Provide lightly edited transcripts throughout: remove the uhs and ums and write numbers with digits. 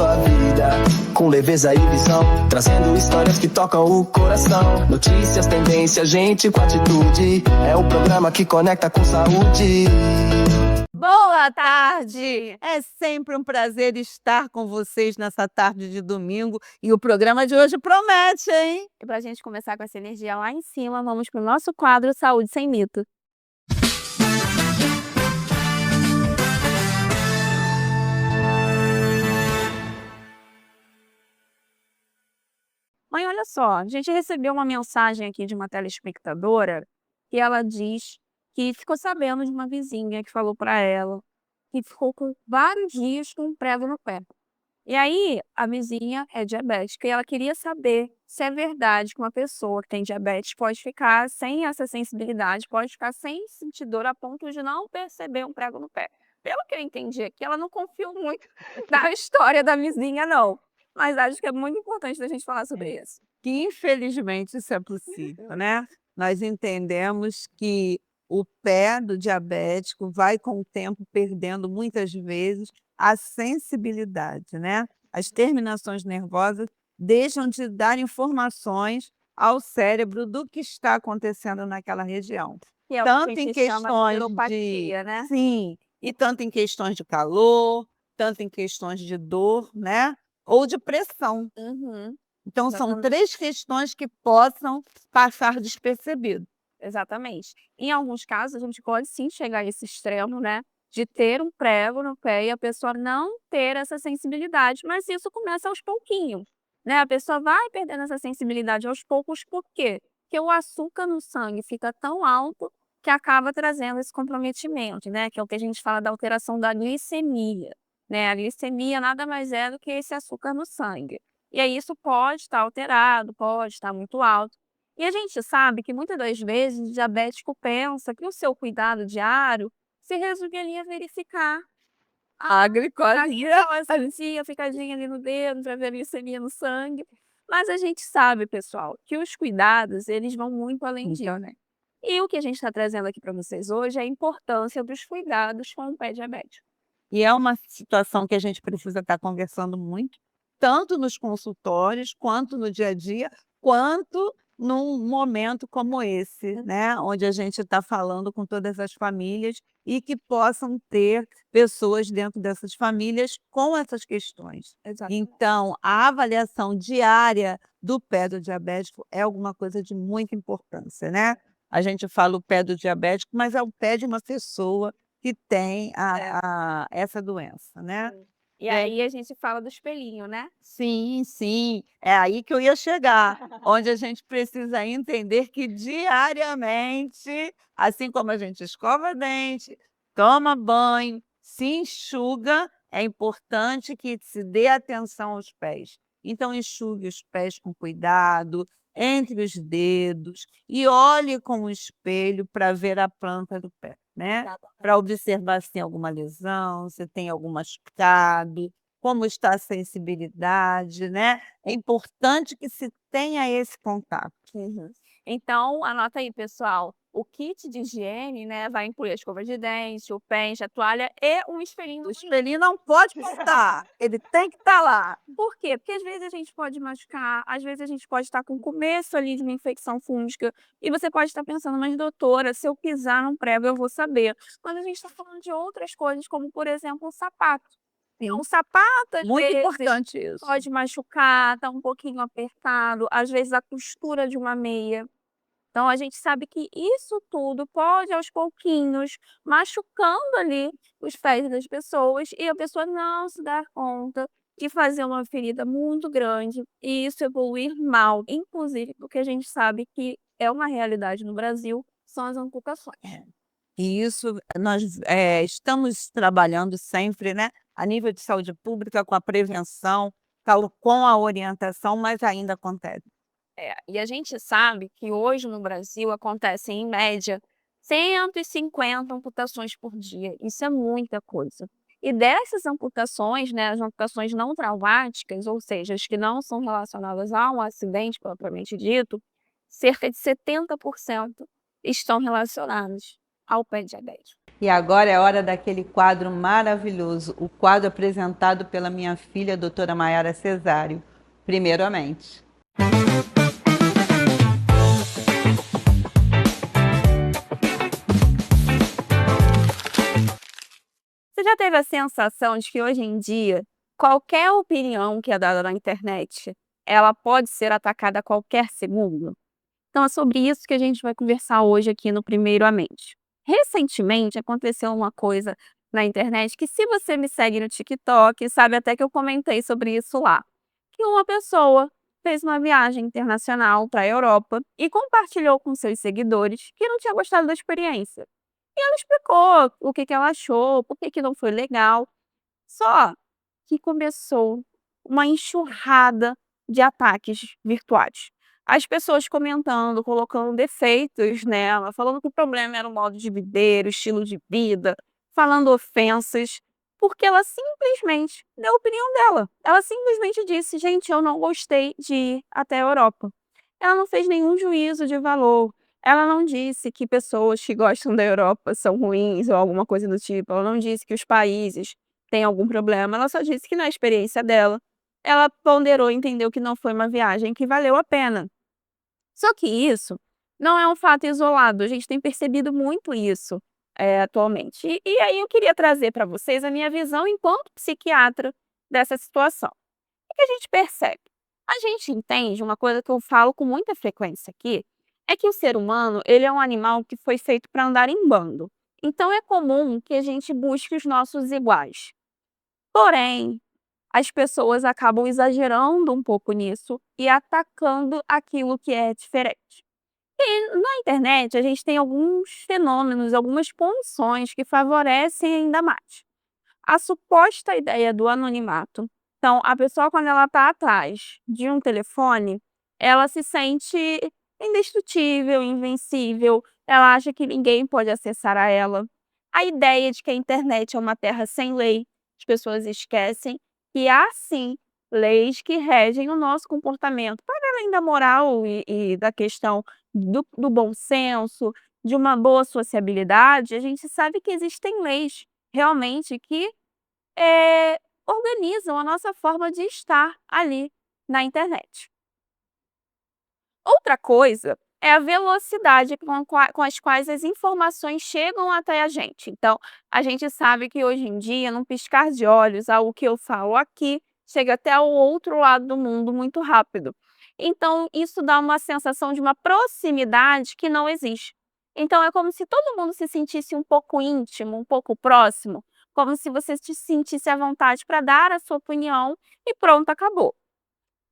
sua vida, com leveza e visão, trazendo histórias que tocam o coração. Notícias, tendência, gente com atitude, é o programa que conecta com saúde. Boa tarde! É sempre um prazer estar com vocês nessa tarde de domingo e o programa de hoje promete, hein? E para a gente começar com essa energia lá em cima, vamos para o nosso quadro Saúde Sem Mito. Mãe, olha só, a gente recebeu uma mensagem aqui de uma telespectadora que ela diz que ficou sabendo de uma vizinha que falou para ela que ficou com vários dias com um prego no pé. E aí, a vizinha é diabética e ela queria saber se é verdade que uma pessoa que tem diabetes pode ficar sem essa sensibilidade, pode ficar sem sentir dor a ponto de não perceber um prego no pé. Pelo que eu entendi aqui, ela não confiou muito na história da vizinha, não. Mas acho que é muito importante a gente falar sobre isso. Que infelizmente isso é possível, né? Nós entendemos que o pé do diabético vai com o tempo perdendo muitas vezes a sensibilidade, né? As terminações nervosas deixam de dar informações ao cérebro do que está acontecendo naquela região. Que é o que a Tanto em gente chama de questões de neuropatia, né? sim, e tanto em questões de calor, tanto em questões de dor, né? Ou de pressão. Uhum, Então são exatamente. 3 questões que possam passar despercebido. Exatamente. Em alguns casos, a gente pode sim chegar a esse extremo, né? De ter um prego no pé e a pessoa não ter essa sensibilidade. Mas isso começa aos pouquinhos, né? A pessoa vai perdendo essa sensibilidade aos poucos, por quê? Porque o açúcar no sangue fica tão alto que acaba trazendo esse comprometimento, né? Que é o que a gente fala da alteração da glicemia, né? A glicemia nada mais é do que esse açúcar no sangue. E aí isso pode estar alterado, pode estar muito alto. E a gente sabe que muitas das vezes o diabético pensa que o seu cuidado diário se resume ali a verificar A a glicosinha glicemia, ficadinha ali no dedo para ver a glicemia no sangue. Mas a gente sabe, pessoal, que os cuidados, eles vão muito além disso. então, né? E o que a gente está trazendo aqui para vocês hoje é a importância dos cuidados com o pé diabético. E é uma situação que a gente precisa estar conversando muito, tanto nos consultórios, quanto no dia a dia, quanto num momento como esse, né? Onde a gente está falando com todas as famílias e que possam ter pessoas dentro dessas famílias com essas questões. Exatamente. Então, a avaliação diária do pé do diabético é alguma coisa de muita importância, né? A gente fala o pé do diabético, mas é o pé de uma pessoa que tem essa doença, né? E aí a gente fala do espelhinho, né? Sim, sim, é aí que eu ia chegar, onde a gente precisa entender que diariamente, assim como a gente escova dente, toma banho, se enxuga, é importante que se dê atenção aos pés. Então enxugue os pés com cuidado, entre os dedos e olhe com o espelho para ver a planta do pé, né? Para observar se tem alguma lesão, se tem algum machucado, como está a sensibilidade, né? É importante que se tenha esse contato. Uhum. Então, anota aí, pessoal. O kit de higiene, né, vai incluir a escova de dente, o pente, a toalha e um espelhinho. O espelhinho não pode faltar, ele tem que estar lá. Por quê? Porque às vezes a gente pode machucar, às vezes a gente pode estar com o começo ali de uma infecção fúngica e você pode estar pensando, mas doutora, se eu pisar num prego eu vou saber. Mas a gente está falando de outras coisas, como por exemplo um sapato. Um sapato, às Muito vezes, importante isso. pode machucar, tá um pouquinho apertado, às vezes a costura de uma meia. Então a gente sabe que isso tudo pode aos pouquinhos machucando ali os pés das pessoas e a pessoa não se dar conta de fazer uma ferida muito grande e isso evoluir mal, inclusive porque a gente sabe que é uma realidade no Brasil, são as amputações. E isso nós estamos trabalhando sempre, né, a nível de saúde pública, com a prevenção, com a orientação, mas ainda acontece. E a gente sabe que hoje no Brasil acontecem, em média, 150 amputações por dia. Isso é muita coisa. E dessas amputações, né, as amputações não traumáticas, ou seja, as que não são relacionadas a um acidente propriamente dito, cerca de 70% estão relacionadas ao pé diabético. E agora é hora daquele quadro maravilhoso, o quadro apresentado pela minha filha, doutora Maiara Cesário. Primeiramente. Você já teve a sensação de que hoje em dia, qualquer opinião que é dada na internet, ela pode ser atacada a qualquer segundo? Então é sobre isso que a gente vai conversar hoje aqui no Primeiramente. Recentemente aconteceu uma coisa na internet que, se você me segue no TikTok, sabe até que eu comentei sobre isso lá. Que uma pessoa fez uma viagem internacional para a Europa e compartilhou com seus seguidores que não tinha gostado da experiência. E ela explicou o que ela achou, por que não foi legal. Só que começou uma enxurrada de ataques virtuais. As pessoas comentando, colocando defeitos nela, falando que o problema era o modo de viver, o estilo de vida, falando ofensas, porque ela simplesmente deu a opinião dela. Ela simplesmente disse: gente, eu não gostei de ir até a Europa. Ela não fez nenhum juízo de valor. Ela não disse que pessoas que gostam da Europa são ruins ou alguma coisa do tipo. Ela não disse que os países têm algum problema. Ela só disse que, na experiência dela, ela ponderou e entendeu que não foi uma viagem que valeu a pena. Só que isso não é um fato isolado, a gente tem percebido muito isso, atualmente. E aí eu queria trazer para vocês a minha visão enquanto psiquiatra dessa situação. O que a gente percebe? A gente entende uma coisa que eu falo com muita frequência aqui, é que o ser humano, ele é um animal que foi feito para andar em bando. Então é comum que a gente busque os nossos iguais. Porém, as pessoas acabam exagerando um pouco nisso e atacando aquilo que é diferente. E na internet a gente tem alguns fenômenos, algumas condições que favorecem ainda mais. A suposta ideia do anonimato. Então, a pessoa, quando ela está atrás de um telefone, ela se sente indestrutível, invencível, ela acha que ninguém pode acessar a ela. A ideia de que a internet é uma terra sem lei, as pessoas esquecem que há sim leis que regem o nosso comportamento, para além da moral e da questão do bom senso, de uma boa sociabilidade. A gente sabe que existem leis realmente que organizam a nossa forma de estar ali na internet. Outra coisa é a velocidade com as quais as informações chegam até a gente. Então, a gente sabe que hoje em dia, num piscar de olhos, algo que eu falo aqui chega até o outro lado do mundo muito rápido. Então, isso dá uma sensação de uma proximidade que não existe. Então, é como se todo mundo se sentisse um pouco íntimo, um pouco próximo, como se você se sentisse à vontade para dar a sua opinião e pronto, acabou.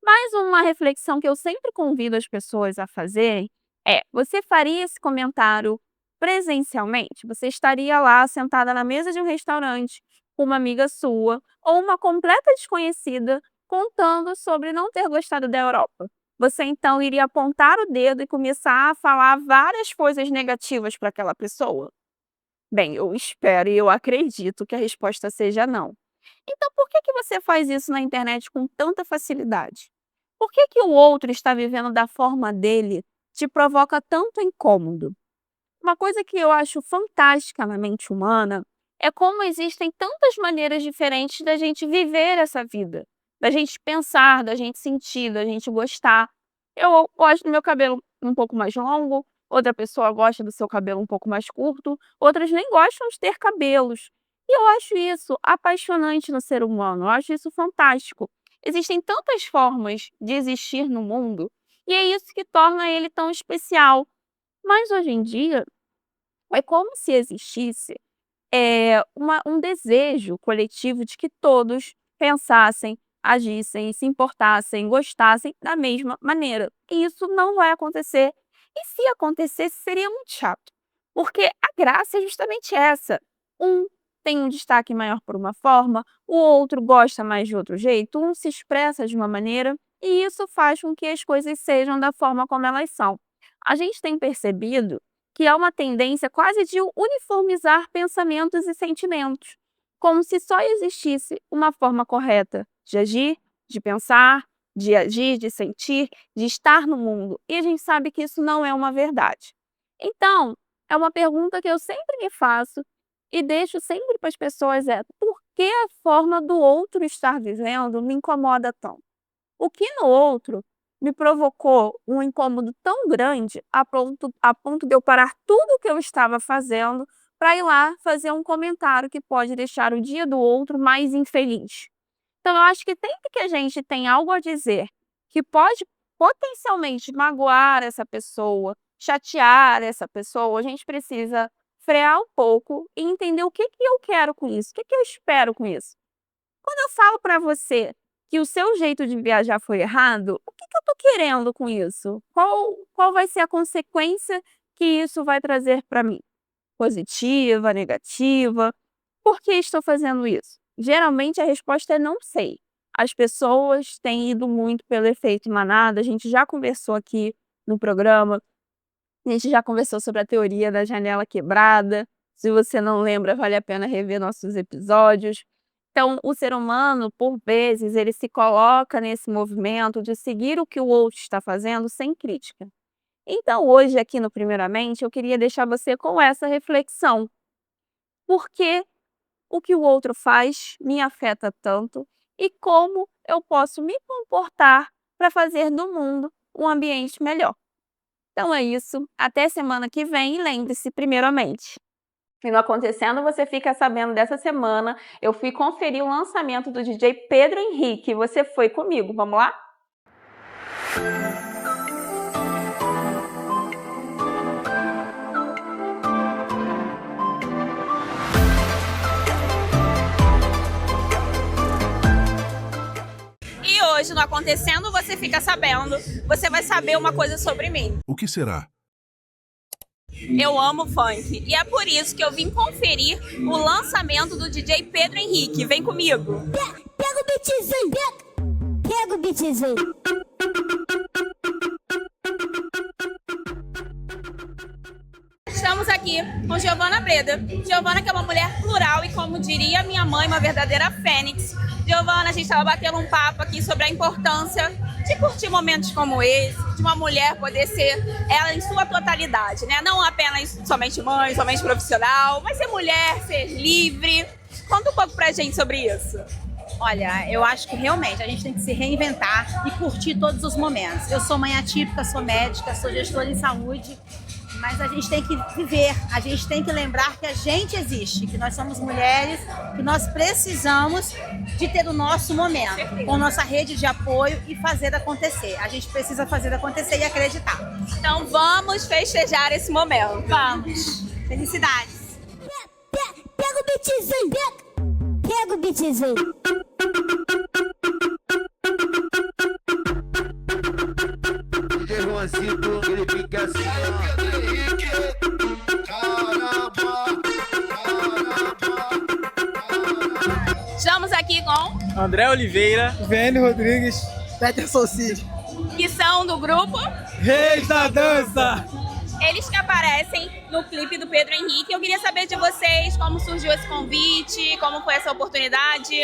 Mais uma reflexão que eu sempre convido as pessoas a fazerem é: você faria esse comentário presencialmente? Você estaria lá sentada na mesa de um restaurante com uma amiga sua ou uma completa desconhecida contando sobre não ter gostado da Europa. Você então iria apontar o dedo e começar a falar várias coisas negativas para aquela pessoa? Bem, eu espero e eu acredito que a resposta seja não. Então, por que você faz isso na internet com tanta facilidade? Por que o outro está vivendo da forma dele te provoca tanto incômodo? Uma coisa que eu acho fantástica na mente humana é como existem tantas maneiras diferentes da gente viver essa vida, da gente pensar, da gente sentir, da gente gostar. Eu gosto do meu cabelo um pouco mais longo, outra pessoa gosta do seu cabelo um pouco mais curto, outras nem gostam de ter cabelos. E eu acho isso apaixonante no ser humano, eu acho isso fantástico. Existem tantas formas de existir no mundo e é isso que torna ele tão especial. Mas hoje em dia é como se existisse um desejo coletivo de que todos pensassem, agissem, se importassem, gostassem da mesma maneira. E isso não vai acontecer. E se acontecesse, seria muito chato. Porque a graça é justamente essa. Um tem um destaque maior por uma forma, o outro gosta mais de outro jeito, um se expressa de uma maneira, e isso faz com que as coisas sejam da forma como elas são. A gente tem percebido que há uma tendência quase de uniformizar pensamentos e sentimentos, como se só existisse uma forma correta de agir, de pensar, de agir, de sentir, de estar no mundo. E a gente sabe que isso não é uma verdade. Então, é uma pergunta que eu sempre me faço e deixo sempre para as pessoas por que a forma do outro estar vivendo me incomoda tanto? O que no outro me provocou um incômodo tão grande a ponto de eu parar tudo o que eu estava fazendo para ir lá fazer um comentário que pode deixar o dia do outro mais infeliz. Então, eu acho que sempre que a gente tem algo a dizer que pode potencialmente magoar essa pessoa, chatear essa pessoa, a gente precisa frear um pouco e entender o que que eu quero com isso, o que que eu espero com isso. Quando eu falo para você que o seu jeito de viajar foi errado, o que que eu estou querendo com isso? Qual vai ser a consequência que isso vai trazer para mim? Positiva, negativa? Por que estou fazendo isso? Geralmente a resposta é não sei. As pessoas têm ido muito pelo efeito manada, a gente já conversou aqui no programa, a gente já conversou sobre a teoria da janela quebrada. Se você não lembra, vale a pena rever nossos episódios. Então, o ser humano, por vezes, ele se coloca nesse movimento de seguir o que o outro está fazendo sem crítica. Então, hoje, aqui no Primeiramente, eu queria deixar você com essa reflexão. Por que o que o outro faz me afeta tanto e como eu posso me comportar para fazer do mundo um ambiente melhor? Então é isso, até semana que vem e lembre-se, primeiramente. E no Acontecendo, você fica sabendo dessa semana, eu fui conferir o lançamento do DJ Pedro Henrique. Você foi comigo, vamos lá? E hoje no Acontecendo, você fica sabendo, você vai saber uma coisa sobre mim. O que será? Eu amo funk e é por isso que eu vim conferir o lançamento do DJ Pedro Henrique. Vem comigo! Pega o beatzinho! Pega o beatzinho! Estamos aqui com Giovana Breda. Giovana, que é uma mulher plural e, como diria minha mãe, uma verdadeira fênix. Giovana, a gente estava batendo um papo aqui sobre a importância de curtir momentos como esse, de uma mulher poder ser ela em sua totalidade, né? Não apenas somente mãe, somente profissional, mas ser mulher, ser livre. Conta um pouco pra gente sobre isso. Olha, eu acho que realmente a gente tem que se reinventar e curtir todos os momentos. Eu sou mãe atípica, sou médica, sou gestora em saúde, mas a gente tem que viver, a gente tem que lembrar que a gente existe, que nós somos mulheres, que nós precisamos de ter o nosso momento, com nossa rede de apoio e fazer acontecer. A gente precisa fazer acontecer e acreditar. Então vamos festejar esse momento. Vamos! Felicidades! Pega o beatzinho! Pega o beatzinho! Ele fica assim, Estamos aqui com André Oliveira, Vênio Rodrigues, Peterson Cid, que são do grupo Reis da Dança. Eles que aparecem no clipe do Pedro Henrique. Eu queria saber de vocês como surgiu esse convite, como foi essa oportunidade.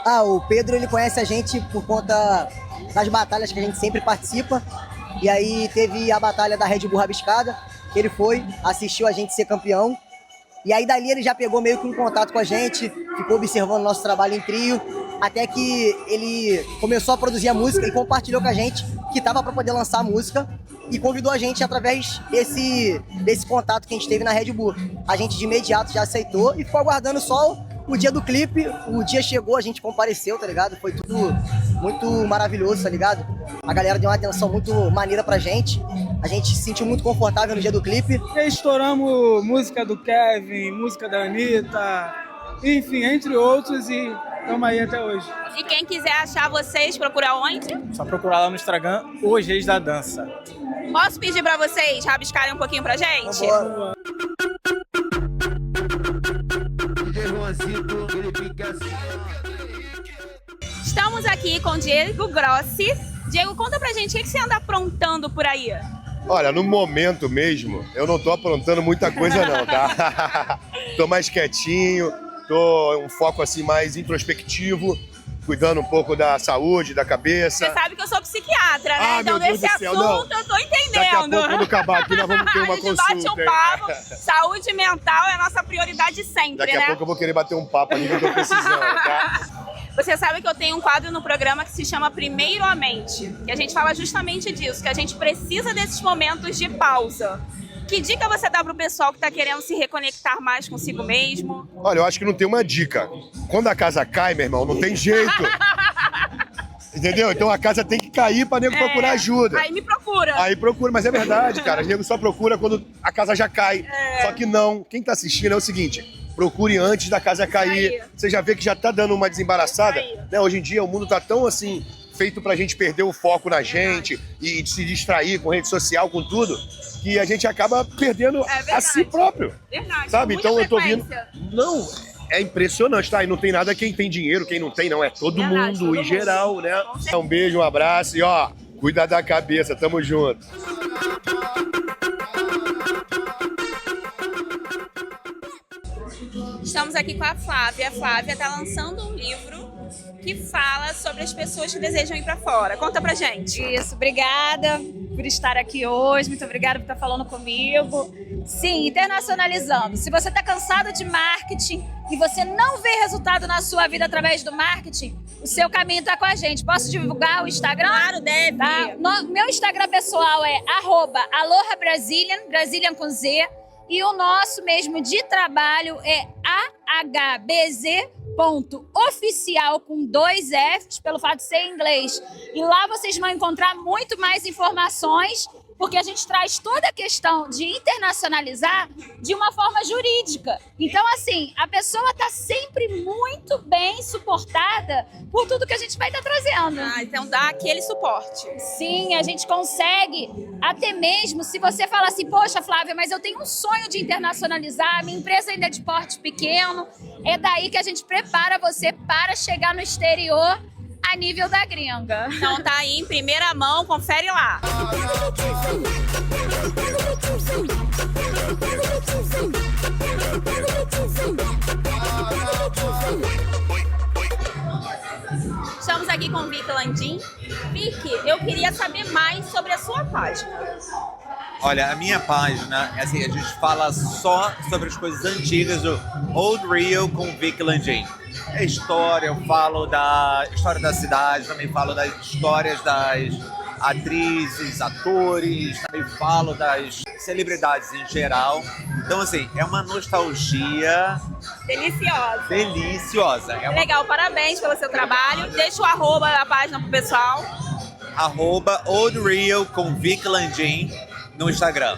O Pedro, ele conhece a gente por conta das batalhas que a gente sempre participa. E aí teve a batalha da Red Bull Rabiscada, que ele foi, assistiu a gente ser campeão. E aí dali ele já pegou meio que um contato com a gente, ficou observando o nosso trabalho em trio, até que ele começou a produzir a música e compartilhou com a gente que tava para poder lançar a música e convidou a gente através desse contato que a gente teve na Red Bull. A gente de imediato já aceitou e ficou aguardando só o dia do clipe. O dia chegou, a gente compareceu, tá ligado? Foi tudo muito maravilhoso, tá ligado? A galera deu uma atenção muito maneira pra gente. A gente se sentiu muito confortável no dia do clipe. E aí estouramos música do Kevin, música da Anitta, enfim, entre outros, e estamos aí até hoje. E quem quiser achar vocês, procura onde? Só procurar lá no Instagram, Os Reis da Dança. Posso pedir pra vocês rabiscarem um pouquinho pra gente? Bora. ele fica assim. Estamos aqui com Diego Grossi. Diego, conta pra gente o que você anda aprontando por aí. Olha, no momento mesmo, eu não tô aprontando muita coisa não, tá? Tô mais quietinho, tô um foco assim mais introspectivo, cuidando um pouco da saúde, da cabeça. Você sabe que eu sou psiquiatra, né? Ah, então, meu Deus nesse do céu, assunto, não. eu tô entendendo. Daqui a pouco, quando acabar aqui, nós vamos ter uma a gente consulta. bate um hein? papo. Saúde mental é a nossa prioridade sempre, Daqui né? a pouco eu vou querer bater um papo aqui que eu tô precisando, tá? Você sabe que eu tenho um quadro no programa que se chama Primeiro a Mente, que a gente fala justamente disso, que a gente precisa desses momentos de pausa. Que dica você dá pro pessoal que tá querendo se reconectar mais consigo mesmo? Olha, eu acho que não tem uma dica. Quando a casa cai, meu irmão, não tem jeito. Entendeu? Então a casa tem que cair pra nego procurar ajuda. Aí me procura. Aí procura, mas é verdade, cara. Os nego só procura quando a casa já cai. Só que não. Quem tá assistindo é o seguinte: procure antes da casa cair. Você já vê que já tá dando uma desembaraçada. Né? Hoje em dia o mundo tá tão assim, feito pra gente perder o foco na gente e se distrair com rede social, com tudo, que a gente acaba perdendo a si próprio. Verdade. Sabe? Muita Então eu tô vindo. frequência. Não, é impressionante, tá? E não tem nada quem tem dinheiro, quem não tem, não. É todo Verdade, mundo, todo em mundo. geral, né? Um beijo, um abraço e ó, cuida da cabeça, tamo junto. Estamos aqui com a Flávia. A Flávia está lançando um livro que fala sobre as pessoas que desejam ir para fora. Conta pra gente. Isso, obrigada por estar aqui hoje, muito obrigada por estar falando comigo. Sim, internacionalizando. Se você está cansado de marketing e você não vê resultado na sua vida através do marketing, o seu caminho está com a gente. Posso divulgar o Instagram? Claro, deve. Tá? Meu Instagram pessoal é @AlohaBrazilian, Brazilian com Z, e o nosso mesmo de trabalho é ahbz.oficial com 2 Fs, pelo fato de ser em inglês. E lá vocês vão encontrar muito mais informações, porque a gente traz toda a questão de internacionalizar de uma forma jurídica. Então, assim, a pessoa está sempre muito bem suportada por tudo que a gente vai estar trazendo. Ah, então dá aquele suporte. Sim, a gente consegue, até mesmo se você fala assim, poxa, Flávia, mas eu tenho um sonho de internacionalizar, minha empresa ainda é de porte pequeno, é daí que a gente prepara você para chegar no exterior a nível da gringa. Então tá aí em primeira mão, confere lá. Estamos aqui com Vicky Landim. Vicky, eu queria saber mais sobre a sua página. Olha, a minha página, assim, a gente fala só sobre as coisas antigas do Old Rio com Vicky Landim. É história, eu falo da história da cidade, também falo das histórias das atrizes, atores, também falo das celebridades em geral. Então, assim, é uma nostalgia Deliciosa. deliciosa. É uma Legal, parabéns pelo seu trabalho. Deixa o arroba da página pro pessoal. @Old Rio com Vicky Landim no Instagram.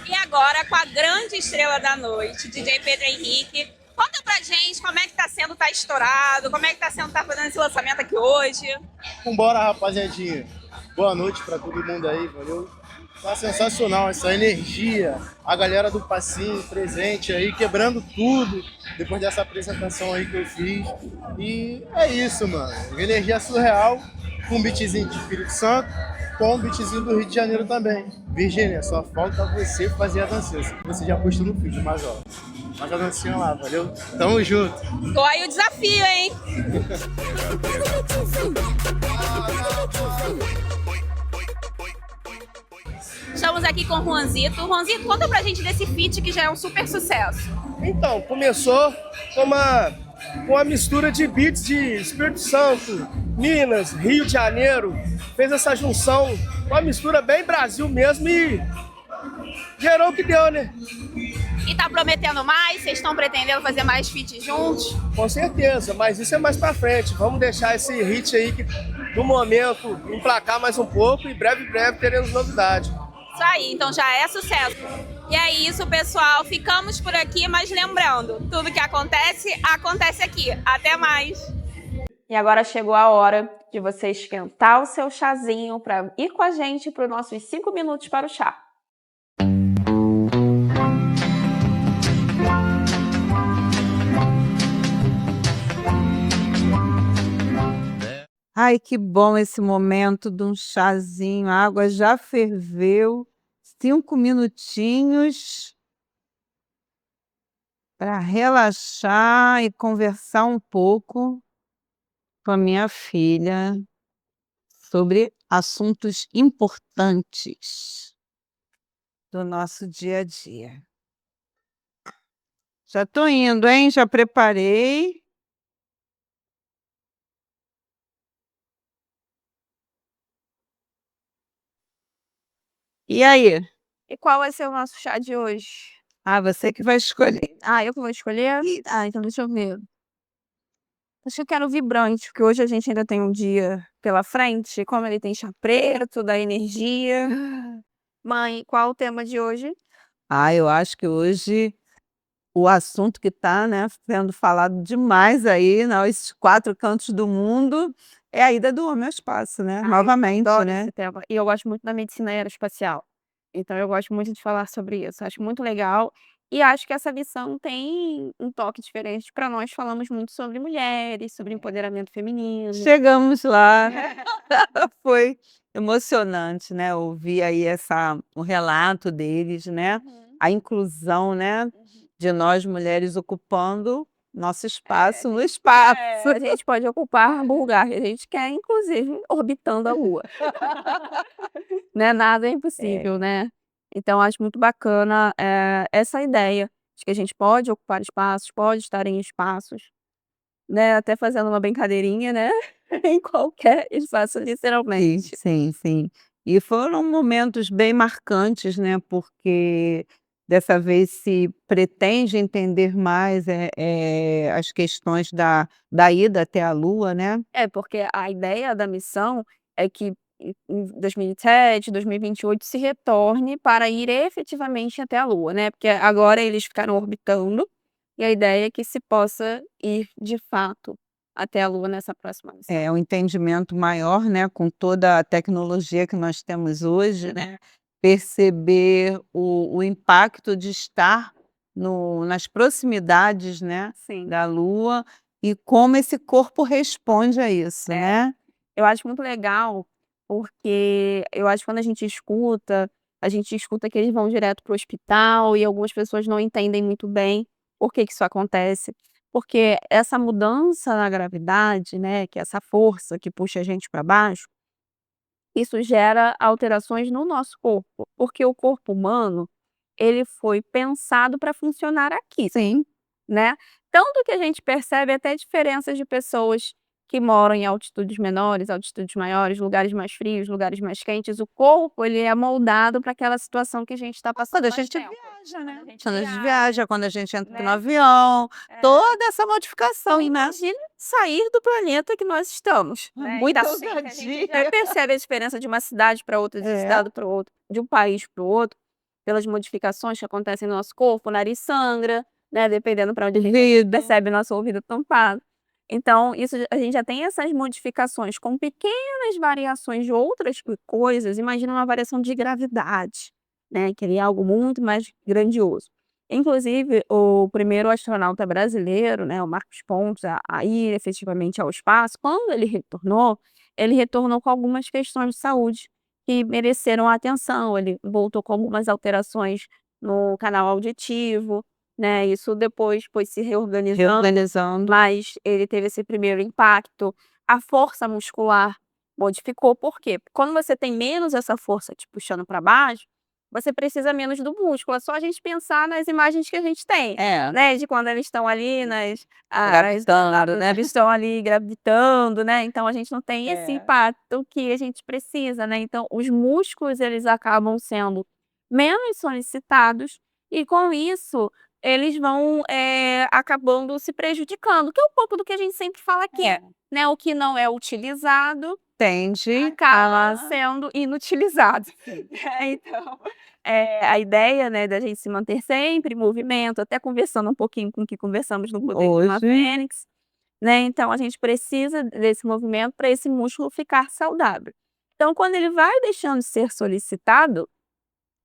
E agora, com a grande estrela da noite, DJ Pedro Henrique. Conta pra gente como é que tá sendo, tá estourado, como é que tá sendo, tá fazendo esse lançamento aqui hoje. Vambora, rapaziadinha. Boa noite pra todo mundo aí, valeu? Tá sensacional essa energia, a galera do Passinho presente aí, quebrando tudo depois dessa apresentação aí que eu fiz. E é isso, mano. Energia surreal, com um beatzinho de Espírito Santo, com um beatzinho do Rio de Janeiro também. Virgínia, só falta você fazer a dancinha. Você já postou no vídeo, mas ó, faz a dancinha lá, valeu? Tamo junto. Tô aí o desafio, hein? Estamos aqui com o Juanzito. Juanzito, conta pra gente desse feat que já é um super sucesso. Então, começou com uma mistura de beats de Espírito Santo, Minas, Rio de Janeiro. Fez essa junção, uma mistura bem Brasil mesmo e gerou o que deu, né? E tá prometendo mais? Vocês estão pretendendo fazer mais feats juntos? Com certeza, mas isso é mais pra frente. Vamos deixar esse hit aí que, no momento, emplacar mais um pouco e breve teremos novidade. Isso aí, então já é sucesso. E é isso, pessoal. Ficamos por aqui, mas lembrando, tudo que acontece, acontece aqui. Até mais! E agora chegou a hora de você esquentar o seu chazinho para ir com a gente para os nossos 5 minutos para o chá. Ai, que bom esse momento de um chazinho. A água já ferveu. 5 minutinhos. para relaxar e conversar um pouco com a minha filha sobre assuntos importantes do nosso dia a dia. Já tô indo, hein, já preparei. E aí? E qual vai ser o nosso chá de hoje? Ah, você que vai escolher. Ah, eu que vou escolher? Ah, então deixa eu ver. Acho que eu quero vibrante, porque hoje a gente ainda tem um dia pela frente, como ele tem chá preto, dá energia. Mãe, qual o tema de hoje? Ah, eu acho que hoje o assunto que está, né, sendo falado demais aí, nos 4 cantos do mundo, é a ida do homem ao espaço, né, Ai, novamente, adoro né. esse tema. E eu gosto muito da medicina aeroespacial. Então eu gosto muito de falar sobre isso. Acho muito legal. E acho que essa missão tem um toque diferente para nós. Falamos muito sobre mulheres, sobre empoderamento feminino. Chegamos lá. Foi emocionante, né, ouvir aí o relato deles, né, a inclusão, né, de nós mulheres ocupando nosso espaço no espaço. A gente pode ocupar o lugar que a gente quer, inclusive orbitando a Lua. Né, nada é impossível, né. Então acho muito bacana, essa ideia de que a gente pode ocupar espaços, pode estar em espaços, né, até fazendo uma brincadeirinha, né, em qualquer espaço, Sim, literalmente. sim, sim. E foram momentos bem marcantes, né, porque dessa vez se pretende entender mais, as questões da ida até a Lua, né. É, porque a ideia da missão é que em 2007, 2028 se retorne para ir efetivamente até a Lua, né, porque agora eles ficaram orbitando, e a ideia é que se possa ir de fato até a Lua nessa próxima missão. É, um entendimento maior, né, com toda a tecnologia que nós temos hoje, né, perceber o impacto de estar nas proximidades, né, Sim. da Lua e como esse corpo responde a isso, né. Eu acho muito legal, porque eu acho que quando a gente escuta que eles vão direto para o hospital e algumas pessoas não entendem muito bem por que que isso acontece. Porque essa mudança na gravidade, né, que é essa força que puxa a gente para baixo, isso gera alterações no nosso corpo, porque o corpo humano, ele foi pensado para funcionar aqui. Sim. Né. Tanto que a gente percebe até diferenças de pessoas que moram em altitudes menores, altitudes maiores, lugares mais frios, lugares mais quentes, o corpo ele é moldado para aquela situação que a gente está passando Quando a mais gente tempo. viaja, né. Quando a gente Quando a gente viaja, viaja, quando a gente entra no né. avião, toda essa modificação, né. Imagina sair do planeta que nós estamos, né. Muita Então assim, a gente ousadia. já percebe a diferença de uma cidade para outra, de um É. estado para outro, de um país para o outro, pelas modificações que acontecem no nosso corpo, o nariz sangra, né, dependendo para onde a gente Ouvido. percebe nosso ouvido tampado. Então isso a gente já tem essas modificações com pequenas variações de outras coisas, imagina uma variação de gravidade, né, que ali é algo muito mais grandioso. Inclusive o primeiro astronauta brasileiro, né, o Marcos Pontes, a ir efetivamente ao espaço, quando ele retornou com algumas questões de saúde que mereceram atenção, ele voltou com algumas alterações no canal auditivo, né, isso depois foi se reorganizando, mas ele teve esse primeiro impacto. A força muscular modificou, por quê? Quando você tem menos essa força te puxando para baixo, você precisa menos do músculo, é só a gente pensar nas imagens que a gente tem, É. né, de quando eles estão ali Gravitando, né. eles estão ali gravitando, né, então a gente não tem esse É. impacto que a gente precisa, né, então os músculos eles acabam sendo menos solicitados e com isso eles vão, acabando se prejudicando, que é um pouco do que a gente sempre fala aqui, né, o que não é utilizado Tende acaba sendo inutilizado. Então, a ideia, né, da gente se manter sempre em movimento, até conversando um pouquinho com o que conversamos no Poder de uma Hoje. Fênix, né, então a gente precisa desse movimento para esse músculo ficar saudável. Então quando ele vai deixando de ser solicitado,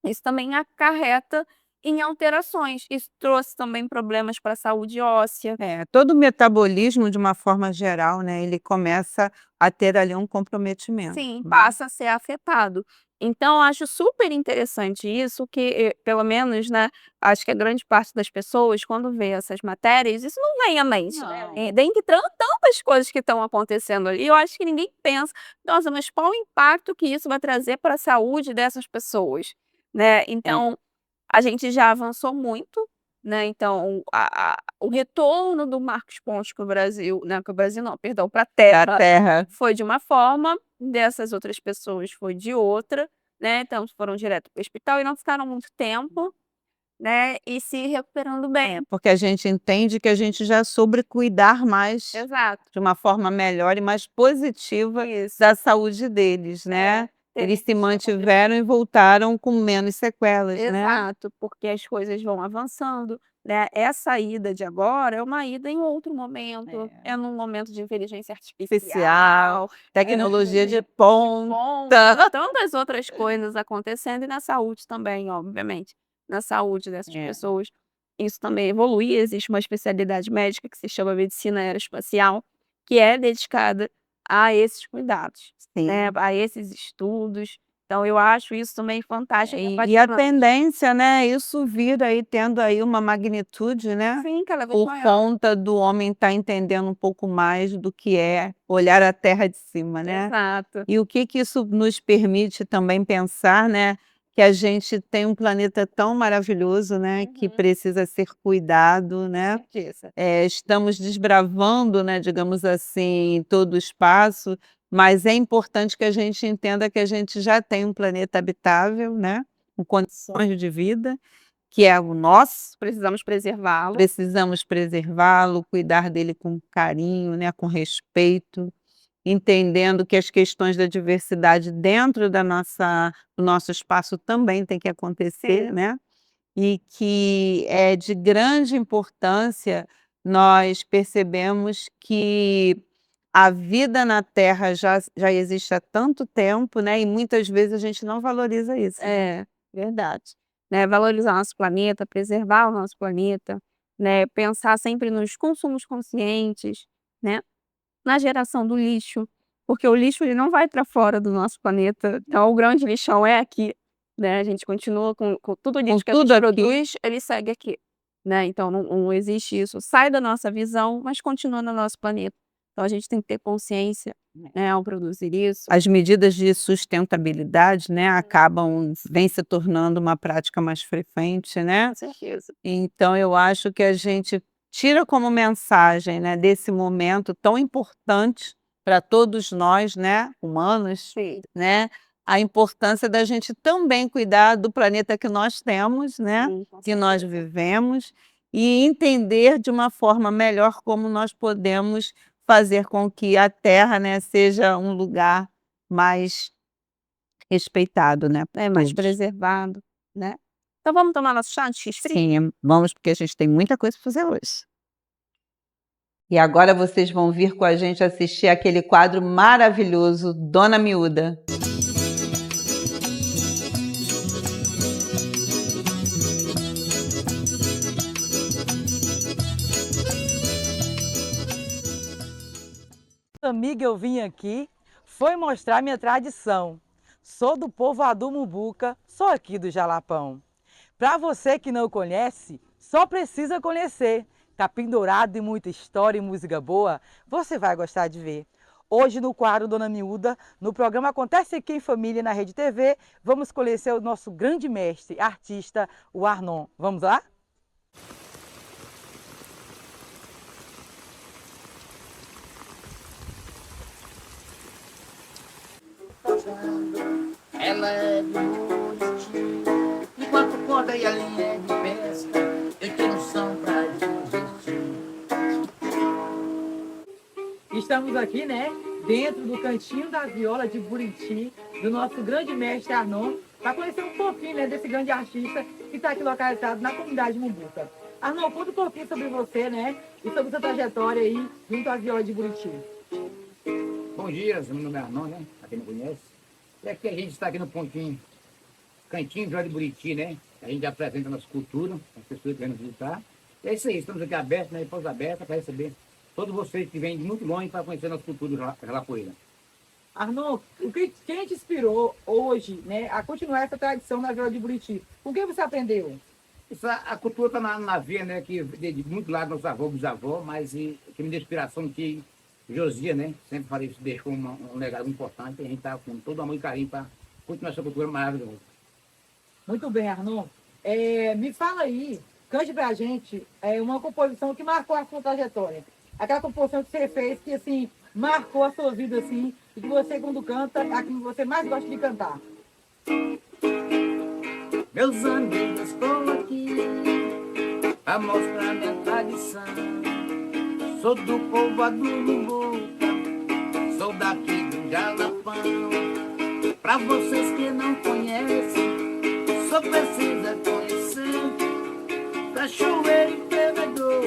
isso também acarreta em alterações. Isso trouxe também problemas para a saúde óssea. Todo o metabolismo, de uma forma geral, né, ele começa a ter ali um comprometimento. Sim, passa a ser afetado. Então, eu acho super interessante isso, que pelo menos, né, acho que a grande parte das pessoas, quando vê essas matérias, isso não vem à mente, né? Dentre tantas coisas que estão acontecendo ali, eu acho que ninguém pensa, nossa, mas qual o impacto que isso vai trazer para a saúde dessas pessoas, né? Então, a gente já avançou muito, né? Então, o retorno do Marcos Pontes para o Brasil, né? Para o Brasil não, perdão, para a Terra, foi de uma forma, dessas outras pessoas foi de outra, né? Então, foram direto para o hospital e não ficaram muito tempo, né? E se recuperando bem. Porque a gente entende que a gente já soube cuidar mais Exato. de uma forma melhor e mais positiva da saúde deles, né? Eles se mantiveram e voltaram com menos sequelas, né? Exato, porque as coisas vão avançando, né? Essa ida de agora é uma ida em outro momento, é num momento de inteligência artificial, Tecnologia de ponta. tantas outras coisas acontecendo e na saúde também, obviamente, na saúde dessas pessoas. Isso também evolui, existe uma especialidade médica que se chama medicina aeroespacial, que é dedicada a esses cuidados, né? A esses estudos. Então, eu acho isso também fantástico. E a tendência, né, isso vir aí tendo aí uma magnitude, né? Sim, cada vez Por maior. conta do homem estar entendendo um pouco mais do que é olhar a terra de cima, né? Exato. E o que isso nos permite também pensar, né, que a gente tem um planeta tão maravilhoso, né, que precisa ser cuidado, né? Estamos desbravando, né, digamos assim, todo o espaço, mas é importante que a gente entenda que a gente já tem um planeta habitável, né, com condições de vida, que é o nosso. Precisamos preservá-lo. Precisamos preservá-lo, cuidar dele com carinho, né, com respeito, entendendo que as questões da diversidade dentro do nosso espaço também tem que acontecer, né? E que é de grande importância nós percebemos que a vida na Terra já existe há tanto tempo, né? E muitas vezes a gente não valoriza isso. Verdade. Né, valorizar o nosso planeta, preservar o nosso planeta, né, pensar sempre nos consumos conscientes, né, na geração do lixo, porque o lixo ele não vai para fora do nosso planeta, então o grande lixão é aqui, né, a gente continua com tudo o lixo que a gente produz, ele segue aqui, né, então não existe isso, sai da nossa visão, mas continua no nosso planeta. Então a gente tem que ter consciência, né, ao produzir isso. As medidas de sustentabilidade, né, vem se tornando uma prática mais frequente, né? Com certeza. Então eu acho que a gente tira como mensagem, né, desse momento tão importante para todos nós, né, humanos, né, a importância da gente também cuidar do planeta que nós temos, né, que nós vivemos, e entender de uma forma melhor como nós podemos fazer com que a Terra, né, seja um lugar mais respeitado, né? Mais preservado, né? Então vamos tomar nosso chá anti-estresse? Sim, vamos, porque a gente tem muita coisa para fazer hoje. E agora vocês vão vir com a gente assistir aquele quadro maravilhoso, Dona Miúda. Amiga, eu vim aqui, foi mostrar minha tradição. Sou do povoado Mumbuca, sou aqui do Jalapão. Para você que não conhece, só precisa conhecer. Capim Dourado e muita história e música boa, você vai gostar de ver. Hoje no quadro Dona Miúda, no programa Acontece Aqui em Família na Rede TV, vamos conhecer o nosso grande mestre, artista, o Arnon. Vamos lá? Ela é de noite, enquanto corda e a linha de pesca, eu tenho som pra divertir. Estamos aqui, né, dentro do Cantinho da Viola de Buriti, do nosso grande mestre Arnon, para conhecer um pouquinho, né, desse grande artista que está aqui localizado na comunidade Mumbuca. Arnon, conta um pouquinho sobre você, né, e sobre sua trajetória aí junto à Viola de Buriti. Bom dia, meu nome é Arnon, né, pra quem não conhece. E aqui a gente está aqui no Cantinho Viola de Buriti, né, A gente apresenta a nossa cultura, as pessoas que vêm nos visitar. E é isso aí, estamos aqui abertos, né, portas abertas para receber todos vocês que vêm de muito longe para conhecer a nossa cultura jalapoeira. Arnon, quem te inspirou hoje, né, a continuar essa tradição na Vila de Buriti? Com quem você aprendeu? A cultura está na veia, né, que de muito lado nosso avô, bisavó, mas que me deu inspiração que Josias, né, sempre falei isso, deixou um legado importante, e a gente está com todo amor e carinho para continuar essa cultura maravilhosa. Muito bem, Arnon. Me fala aí, cante pra gente uma composição que marcou a sua trajetória. Aquela composição que você fez que, assim, marcou a sua vida, assim, e que você, quando canta, é a que você mais gosta de cantar. Meus amigos, estou aqui a mostrar minha tradição. Sou do povoado Mumbuca, sou daqui do Jalapão. Pra vocês que não conhecem, só precisa conhecer. Cachoeiro e bebedor,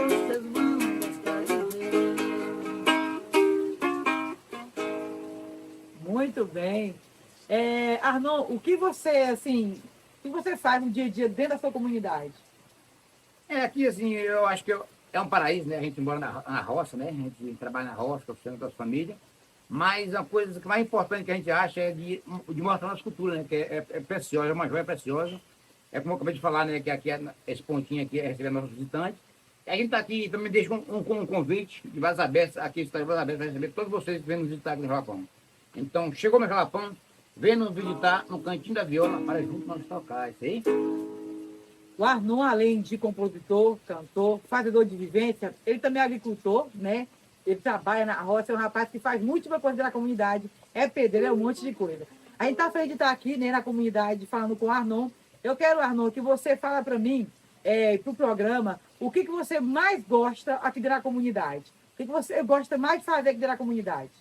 vocês vão gostar de ver. Muito bem. Arnon, o que você faz no dia a dia dentro da sua comunidade? Aqui, assim, eu acho que é um paraíso, né? A gente mora na roça, né? A gente trabalha na roça, profissional da família. Mas a coisa que mais importante que a gente acha é de mostrar a nossa cultura, né? Que é preciosa, é uma joia preciosa. É como eu acabei de falar, né? Que aqui, esse pontinho aqui é receber nossos visitantes. E a gente está aqui, também deixa um convite de Vasos Abertos, aqui está Vasos Abertos para receber todos vocês que vêm nos visitar aqui no Jalapão. Então, chegou no Jalapão, vem nos visitar no Cantinho da Viola, para junto nós tocar, isso aí. O Arnon, além de compositor, cantor, fazedor de vivência, ele também é agricultor, né? Ele trabalha na roça, é um rapaz que faz muita coisa da comunidade, é pedreiro, é um monte de coisa. A gente está feliz de estar aqui, né, na comunidade, falando com o Arnon. Eu quero, Arnon, que você fala para mim, para o programa, o que você mais gosta aqui dentro da comunidade? O que você gosta mais de fazer aqui dentro da comunidade?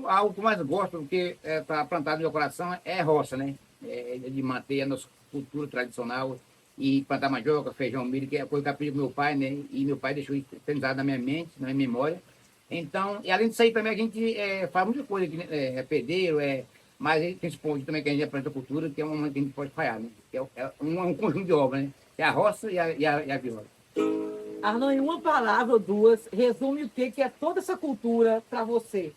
Algo que eu mais gosto, porque está plantado no meu coração, é roça, né? De manter a nossa cultura tradicional e plantar mandioca, feijão, milho, que é a coisa que eu aprendi com meu pai, né? E meu pai deixou eternizado na minha mente, na minha memória. Então, e além disso aí também a gente faz muita coisa aqui, né? É pedreiro, mas tem esse ponto também que a gente aprende a cultura, que é um momento que a gente pode falhar, né? Que é um conjunto de obras, né? É a roça e a viola. Arnon, em uma palavra ou duas, resume o que é toda essa cultura para você.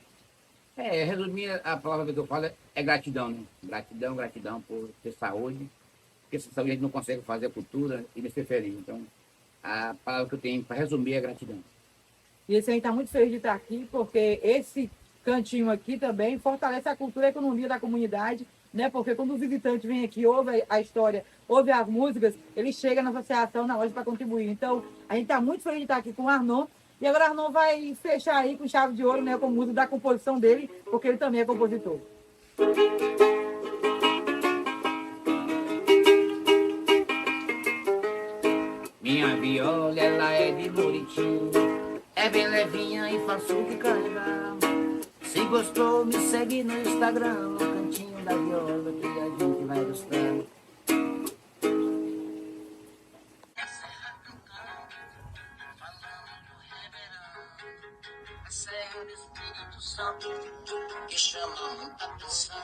Resumir, a palavra que eu falo é gratidão, né? Gratidão por ter saúde, porque sem saúde a gente não consegue fazer a cultura e ser feliz. Então, a palavra que eu tenho para resumir é gratidão. E esse aí está muito feliz de estar aqui, porque esse cantinho aqui também fortalece a cultura e a economia da comunidade, né? Porque quando o visitante vem aqui, ouve a história, ouve as músicas, ele chega na associação, na loja para contribuir. Então, a gente está muito feliz de estar aqui com o Arnon. E agora o Arnon vai fechar aí com chave de ouro, né, com música da composição dele, porque ele também é compositor. Minha viola, ela é de Buriti, é bem levinha e fácil de carregar. Se gostou, me segue no Instagram, no Cantinho da Viola, que a gente vai gostar. Que chama muita atenção.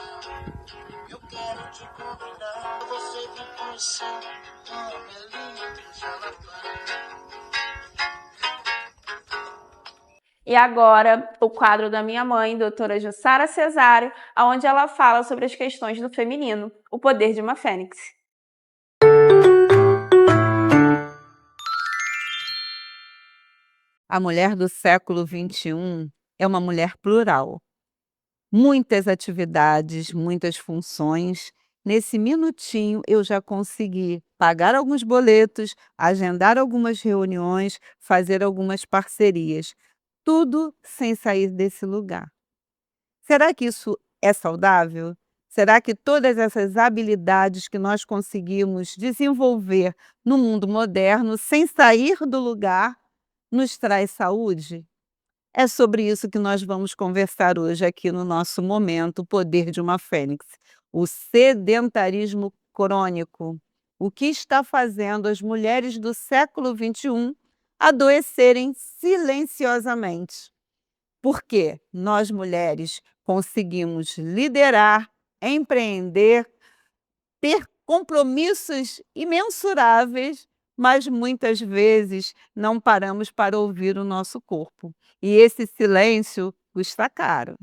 Eu quero te convidar, você vir conhecer uma belinha do Jalapão. E agora, o quadro da minha mãe, doutora Jussara Cesário, onde ela fala sobre as questões do feminino, o poder de uma fênix. A mulher do século XXI é uma mulher plural. Muitas atividades, muitas funções. Nesse minutinho eu já consegui pagar alguns boletos, agendar algumas reuniões, fazer algumas parcerias. Tudo sem sair desse lugar. Será que isso é saudável? Será que todas essas habilidades que nós conseguimos desenvolver no mundo moderno, sem sair do lugar, nos traz saúde? É sobre isso que nós vamos conversar hoje aqui no nosso momento Poder de uma Fênix. O sedentarismo crônico. O que está fazendo as mulheres do século XXI adoecerem silenciosamente? Porque nós mulheres conseguimos liderar, empreender, ter compromissos imensuráveis, mas muitas vezes não paramos para ouvir o nosso corpo. E esse silêncio custa caro.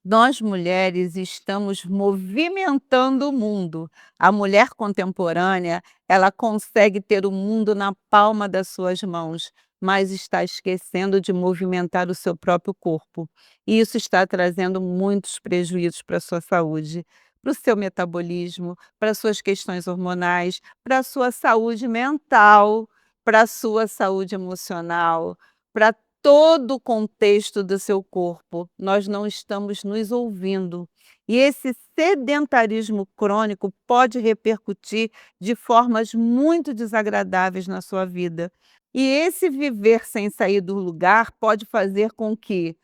Nós mulheres estamos movimentando o mundo. A mulher contemporânea, ela consegue ter o mundo na palma das suas mãos, mas está esquecendo de movimentar o seu próprio corpo. E isso está trazendo muitos prejuízos para a sua saúde, para o seu metabolismo, para as suas questões hormonais, para a sua saúde mental, para a sua saúde emocional, para todo o contexto do seu corpo. Nós não estamos nos ouvindo. E esse sedentarismo crônico pode repercutir de formas muito desagradáveis na sua vida. E esse viver sem sair do lugar pode fazer com que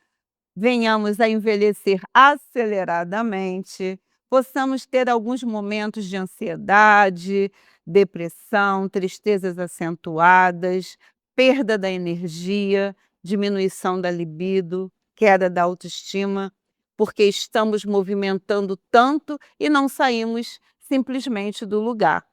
venhamos a envelhecer aceleradamente, possamos ter alguns momentos de ansiedade, depressão, tristezas acentuadas, perda da energia, diminuição da libido, queda da autoestima, porque estamos movimentando tanto e não saímos simplesmente do lugar.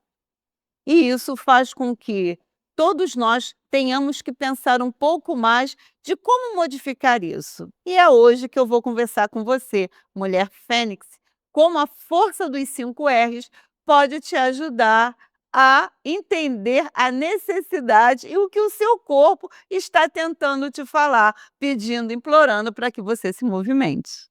E isso faz com que todos nós tenhamos que pensar um pouco mais de como modificar isso. E é hoje que eu vou conversar com você, mulher fênix, como a força dos 5 R's pode te ajudar a entender a necessidade e o que o seu corpo está tentando te falar, pedindo, implorando para que você se movimente.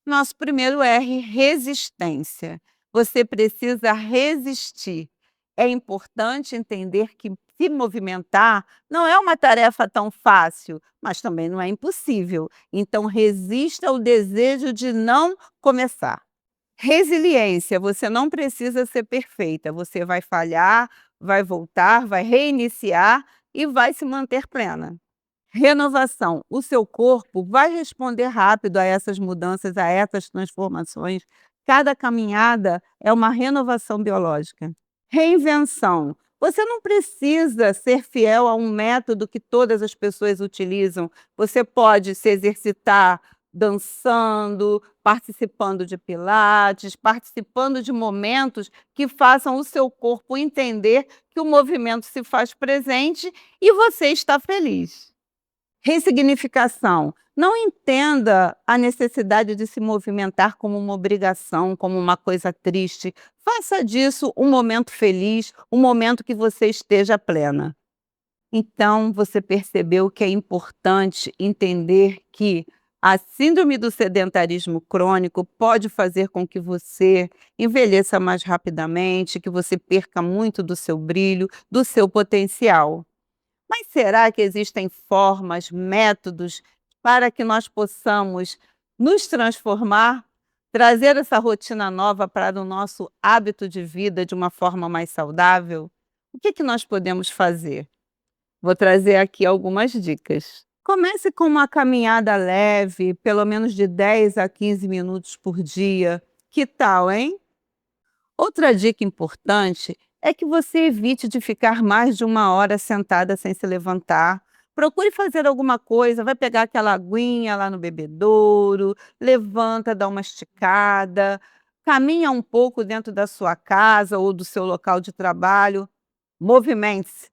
Nosso primeiro R, resistência. Você precisa resistir. É importante entender que se movimentar não é uma tarefa tão fácil, mas também não é impossível. Então, resista ao desejo de não começar. Resiliência, você não precisa ser perfeita. Você vai falhar, vai voltar, vai reiniciar e vai se manter plena. Renovação, o seu corpo vai responder rápido a essas mudanças, a essas transformações. Cada caminhada é uma renovação biológica. Reinvenção. Você não precisa ser fiel a um método que todas as pessoas utilizam. Você pode se exercitar dançando, participando de pilates, participando de momentos que façam o seu corpo entender que o movimento se faz presente e você está feliz. Ressignificação. Não entenda a necessidade de se movimentar como uma obrigação, como uma coisa triste. Faça disso um momento feliz, um momento que você esteja plena. Então, você percebeu que é importante entender que a síndrome do sedentarismo crônico pode fazer com que você envelheça mais rapidamente, que você perca muito do seu brilho, do seu potencial. Mas será que existem formas, métodos para que nós possamos nos transformar, trazer essa rotina nova para o nosso hábito de vida de uma forma mais saudável? O que nós podemos fazer? Vou trazer aqui algumas dicas. Comece com uma caminhada leve, pelo menos de 10 a 15 minutos por dia. Que tal, hein? Outra dica importante é que você evite de ficar mais de 1 hora sentada sem se levantar. Procure fazer alguma coisa, vai pegar aquela aguinha lá no bebedouro, levanta, dá uma esticada, caminha um pouco dentro da sua casa ou do seu local de trabalho. Movimente-se.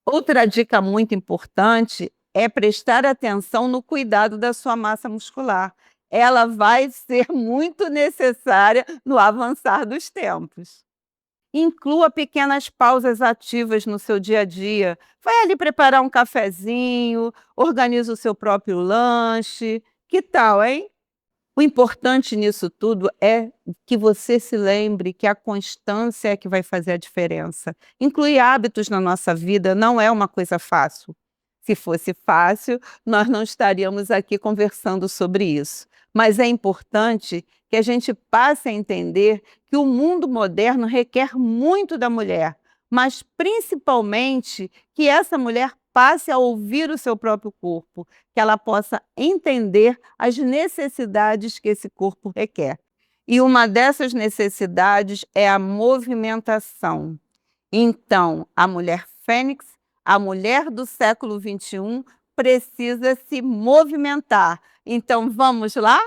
Outra dica muito importante é prestar atenção no cuidado da sua massa muscular. Ela vai ser muito necessária no avançar dos tempos. Inclua pequenas pausas ativas no seu dia a dia. Vai ali preparar um cafezinho, organiza o seu próprio lanche. Que tal, hein? O importante nisso tudo é que você se lembre que a constância é que vai fazer a diferença. Incluir hábitos na nossa vida não é uma coisa fácil. Se fosse fácil, nós não estaríamos aqui conversando sobre isso. Mas é importante que a gente passe a entender que o mundo moderno requer muito da mulher, mas principalmente que essa mulher passe a ouvir o seu próprio corpo, que ela possa entender as necessidades que esse corpo requer. E uma dessas necessidades é a movimentação. Então, a mulher fênix, a mulher do século XXI, precisa se movimentar. Então, vamos lá?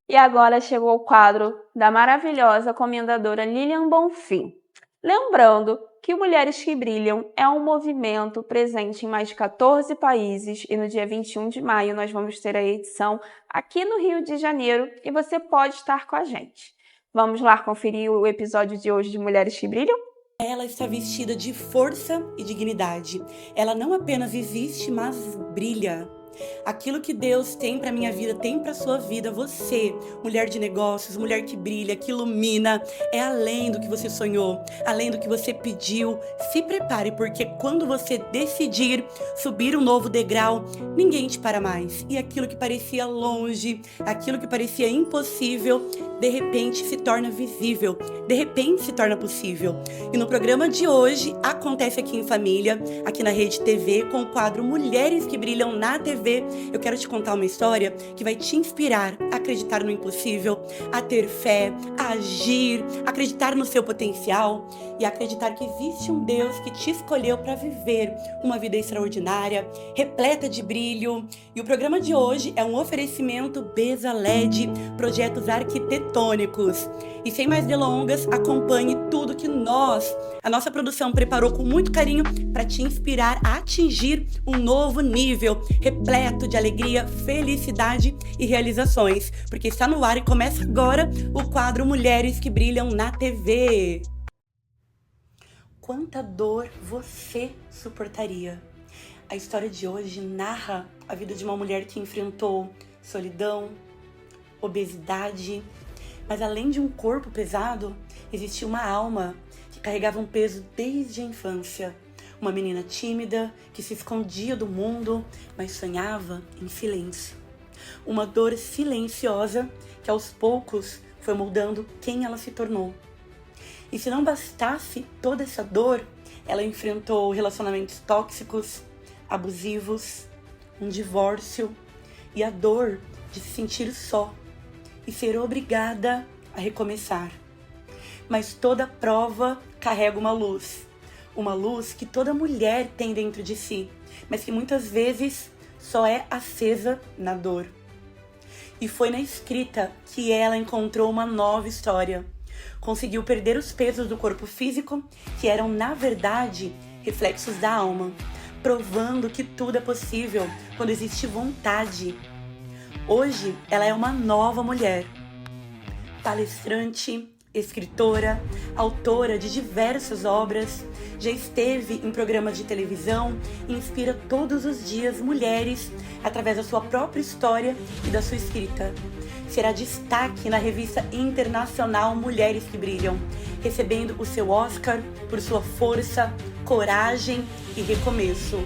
E agora chegou o quadro da maravilhosa comendadora Lilian Bonfim. Lembrando que Mulheres que Brilham é um movimento presente em mais de 14 países e no dia 21 de maio nós vamos ter a edição aqui no Rio de Janeiro e você pode estar com a gente. Vamos lá conferir o episódio de hoje de Mulheres que Brilham? Ela está vestida de força e dignidade. Ela não apenas existe, mas brilha. Aquilo que Deus tem para minha vida, tem para sua vida. Você, mulher de negócios, mulher que brilha, que ilumina, é além do que você sonhou, além do que você pediu. Se prepare, porque quando você decidir subir um novo degrau, ninguém te para mais. E aquilo que parecia longe, aquilo que parecia impossível, de repente se torna visível, de repente se torna possível. E no programa de hoje, acontece aqui em família, aqui na Rede TV, com o quadro Mulheres que Brilham na TV. Eu quero te contar uma história que vai te inspirar a acreditar no impossível, a ter fé, a agir, acreditar no seu potencial e acreditar que existe um Deus que te escolheu para viver uma vida extraordinária, repleta de brilho. E o programa de hoje é um oferecimento Bezaled, projetos arquitetônicos. E sem mais delongas, acompanhe tudo que a nossa produção preparou com muito carinho para te inspirar a atingir um novo nível, repleto de alegria, felicidade e realizações. Porque está no ar e começa agora o quadro Mulheres que Brilham na TV. Quanta dor você suportaria? A história de hoje narra a vida de uma mulher que enfrentou solidão, obesidade, mas além de um corpo pesado, existia uma alma que carregava um peso desde a infância. Uma menina tímida que se escondia do mundo, mas sonhava em silêncio. Uma dor silenciosa que aos poucos foi moldando quem ela se tornou. E se não bastasse toda essa dor, ela enfrentou relacionamentos tóxicos, abusivos, um divórcio e a dor de se sentir só e ser obrigada a recomeçar. Mas toda prova carrega uma luz que toda mulher tem dentro de si, mas que muitas vezes só é acesa na dor. E foi na escrita que ela encontrou uma nova história. Conseguiu perder os pesos do corpo físico, que eram, na verdade, reflexos da alma, provando que tudo é possível quando existe vontade. Hoje, ela é uma nova mulher, palestrante, escritora, autora de diversas obras, já esteve em programas de televisão e inspira todos os dias mulheres através da sua própria história e da sua escrita. Será destaque na revista internacional Mulheres que Brilham, recebendo o seu Oscar por sua força, coragem e recomeço.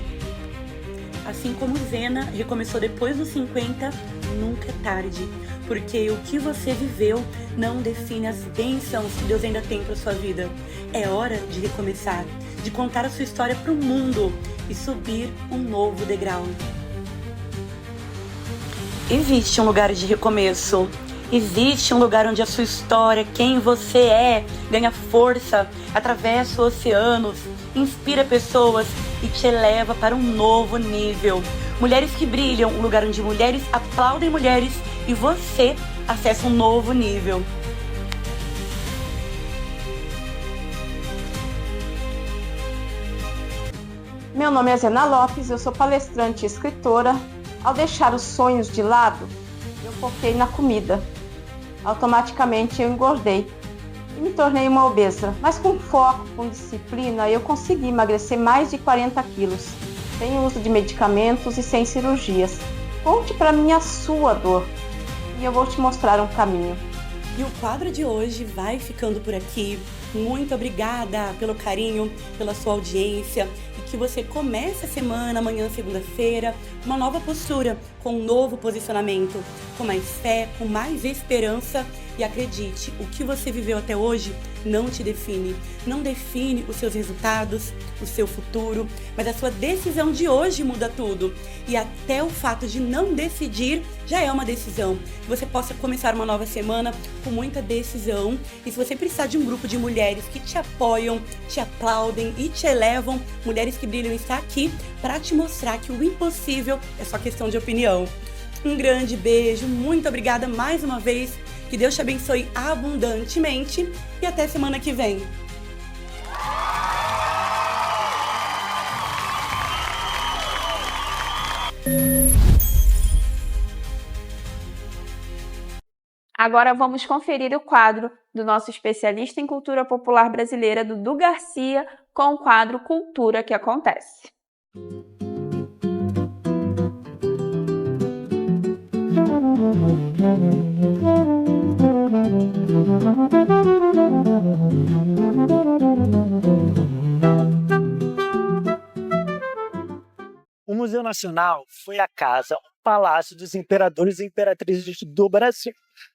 Assim como Zena recomeçou depois dos 50, nunca é tarde, porque o que você viveu não define as bênçãos que Deus ainda tem para sua vida. É hora de recomeçar, de contar a sua história para o mundo e subir um novo degrau. Existe um lugar de recomeço. Existe um lugar onde a sua história, quem você é, ganha força, atravessa oceanos, inspira pessoas e te eleva para um novo nível. Mulheres que Brilham, um lugar onde mulheres aplaudem mulheres e você acessa um novo nível. Meu nome é Zena Lopes, eu sou palestrante e escritora. Ao deixar os sonhos de lado, eu foquei na comida. Automaticamente eu engordei e me tornei uma obesa. Mas com foco, com disciplina, eu consegui emagrecer mais de 40 quilos. Sem uso de medicamentos e sem cirurgias. Conte para mim a sua dor e eu vou te mostrar um caminho. E o quadro de hoje vai ficando por aqui. Muito obrigada pelo carinho, pela sua audiência e que você comece a semana, amanhã, segunda-feira, uma nova postura, com um novo posicionamento, com mais fé, com mais esperança e acredite, o que você viveu até hoje não te define, não define os seus resultados, o seu futuro, mas a sua decisão de hoje muda tudo e até o fato de não decidir já é uma decisão, que você possa começar uma nova semana com muita decisão e se você precisar de um grupo de mulheres que te apoiam, te aplaudem e te elevam, Mulheres que Brilham está aqui para te mostrar que o impossível é só questão de opinião. Um grande beijo, muito obrigada mais uma vez. Que Deus te abençoe abundantemente e até semana que vem. Agora vamos conferir o quadro do nosso especialista em cultura popular brasileira, Dudu Garcia, com o quadro Cultura que Acontece. O Museu Nacional foi a casa, o palácio dos imperadores e imperatrizes do Brasil.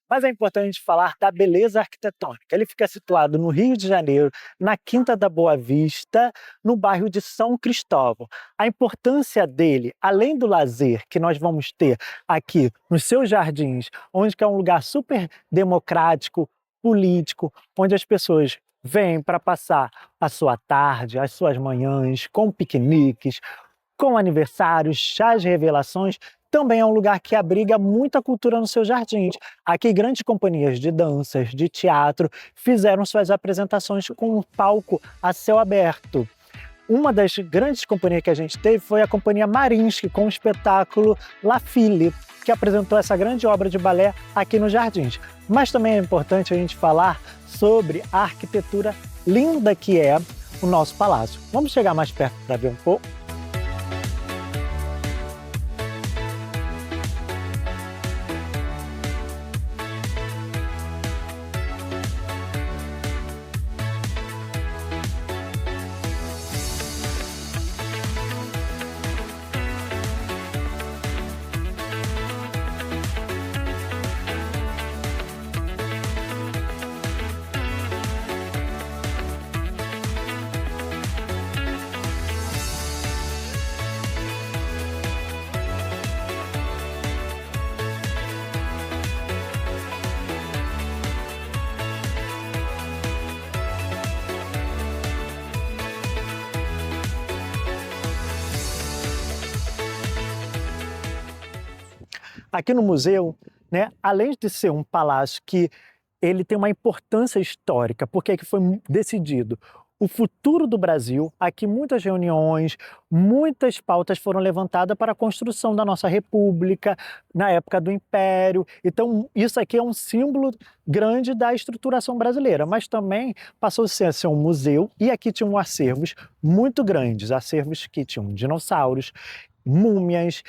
Mas é importante falar da beleza arquitetônica. Ele fica situado no Rio de Janeiro, na Quinta da Boa Vista, no bairro de São Cristóvão. A importância dele, além do lazer que nós vamos ter aqui nos seus jardins, onde é um lugar super democrático, político, onde as pessoas vêm para passar a sua tarde, as suas manhãs, com piqueniques, com aniversários, chás de revelações, também é um lugar que abriga muita cultura nos seus jardins. Aqui, grandes companhias de danças, de teatro, fizeram suas apresentações com um palco a céu aberto. Uma das grandes companhias que a gente teve foi a Companhia Marinsky, com o espetáculo La Fille, que apresentou essa grande obra de balé aqui nos jardins. Mas também é importante a gente falar sobre a arquitetura linda que é o nosso palácio. Vamos chegar mais perto para ver um pouco? Aqui no museu, né, além de ser um palácio que ele tem uma importância histórica, porque aqui foi decidido o futuro do Brasil, aqui muitas reuniões, muitas pautas foram levantadas para a construção da nossa república, na época do Império. Então isso aqui é um símbolo grande da estruturação brasileira, mas também passou a ser um museu, e aqui tinham acervos muito grandes, acervos que tinham dinossauros, múmias,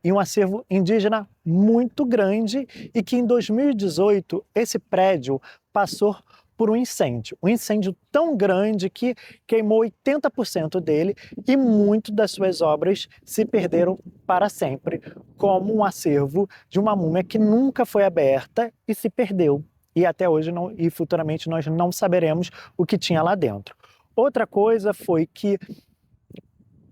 e um acervo indígena muito grande, e que em 2018 esse prédio passou por um incêndio tão grande que queimou 80% dele e muito das suas obras se perderam para sempre, como um acervo de uma múmia que nunca foi aberta e se perdeu. E até hoje e futuramente nós não saberemos o que tinha lá dentro. Outra coisa foi que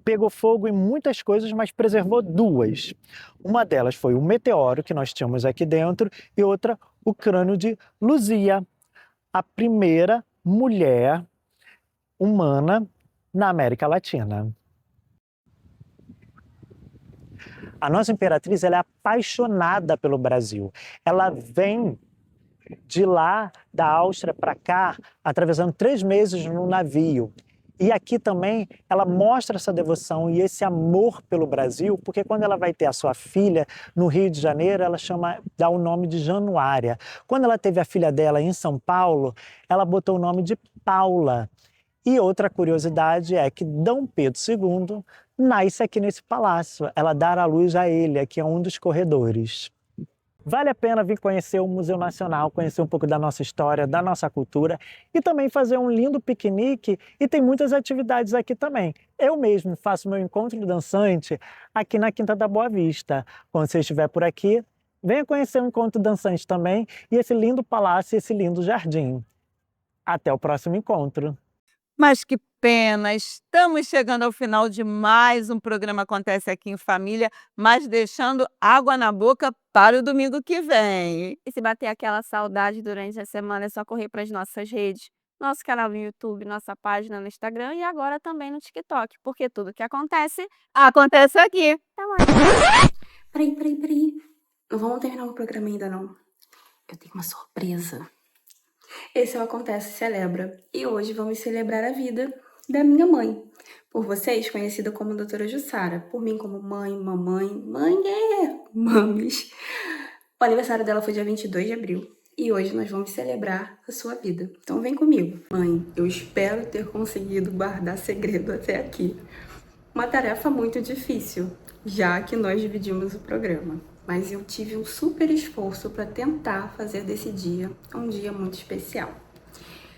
pegou fogo em muitas coisas, mas preservou duas. Uma delas foi o meteoro que nós tínhamos aqui dentro e outra o crânio de Luzia, a primeira mulher humana na América Latina. A nossa imperatriz ela é apaixonada pelo Brasil. Ela vem de lá da Áustria para cá, atravessando 3 meses no navio. E aqui também ela mostra essa devoção e esse amor pelo Brasil, porque quando ela vai ter a sua filha no Rio de Janeiro, ela dá o nome de Januária. Quando ela teve a filha dela em São Paulo, ela botou o nome de Paula. E outra curiosidade é que Dom Pedro II nasce aqui nesse palácio. Ela dá a luz a ele, aqui é um dos corredores. Vale a pena vir conhecer o Museu Nacional, conhecer um pouco da nossa história, da nossa cultura e também fazer um lindo piquenique, e tem muitas atividades aqui também. Eu mesmo faço meu encontro dançante aqui na Quinta da Boa Vista. Quando você estiver por aqui, venha conhecer o encontro dançante também e esse lindo palácio e esse lindo jardim. Até o próximo encontro! Mas que pena, estamos chegando ao final de mais um programa Acontece Aqui em Família, mas deixando água na boca para o domingo que vem. E se bater aquela saudade durante a semana, é só correr para as nossas redes, nosso canal no YouTube, nossa página no Instagram e agora também no TikTok, porque tudo que acontece, acontece aqui. Até mais. Peraí. Não vamos terminar o programa ainda, não. Eu tenho uma surpresa. Esse é o Acontece Celebra. E hoje vamos celebrar a vida da minha mãe. Por vocês, conhecida como Doutora Jussara. Por mim, como mãe, mamãe, mames. O aniversário dela foi dia 22 de abril. E hoje nós vamos celebrar a sua vida. Então vem comigo. Mãe, eu espero ter conseguido guardar segredo até aqui. Uma tarefa muito difícil, já que nós dividimos o programa. Mas eu tive um super esforço para tentar fazer desse dia um dia muito especial.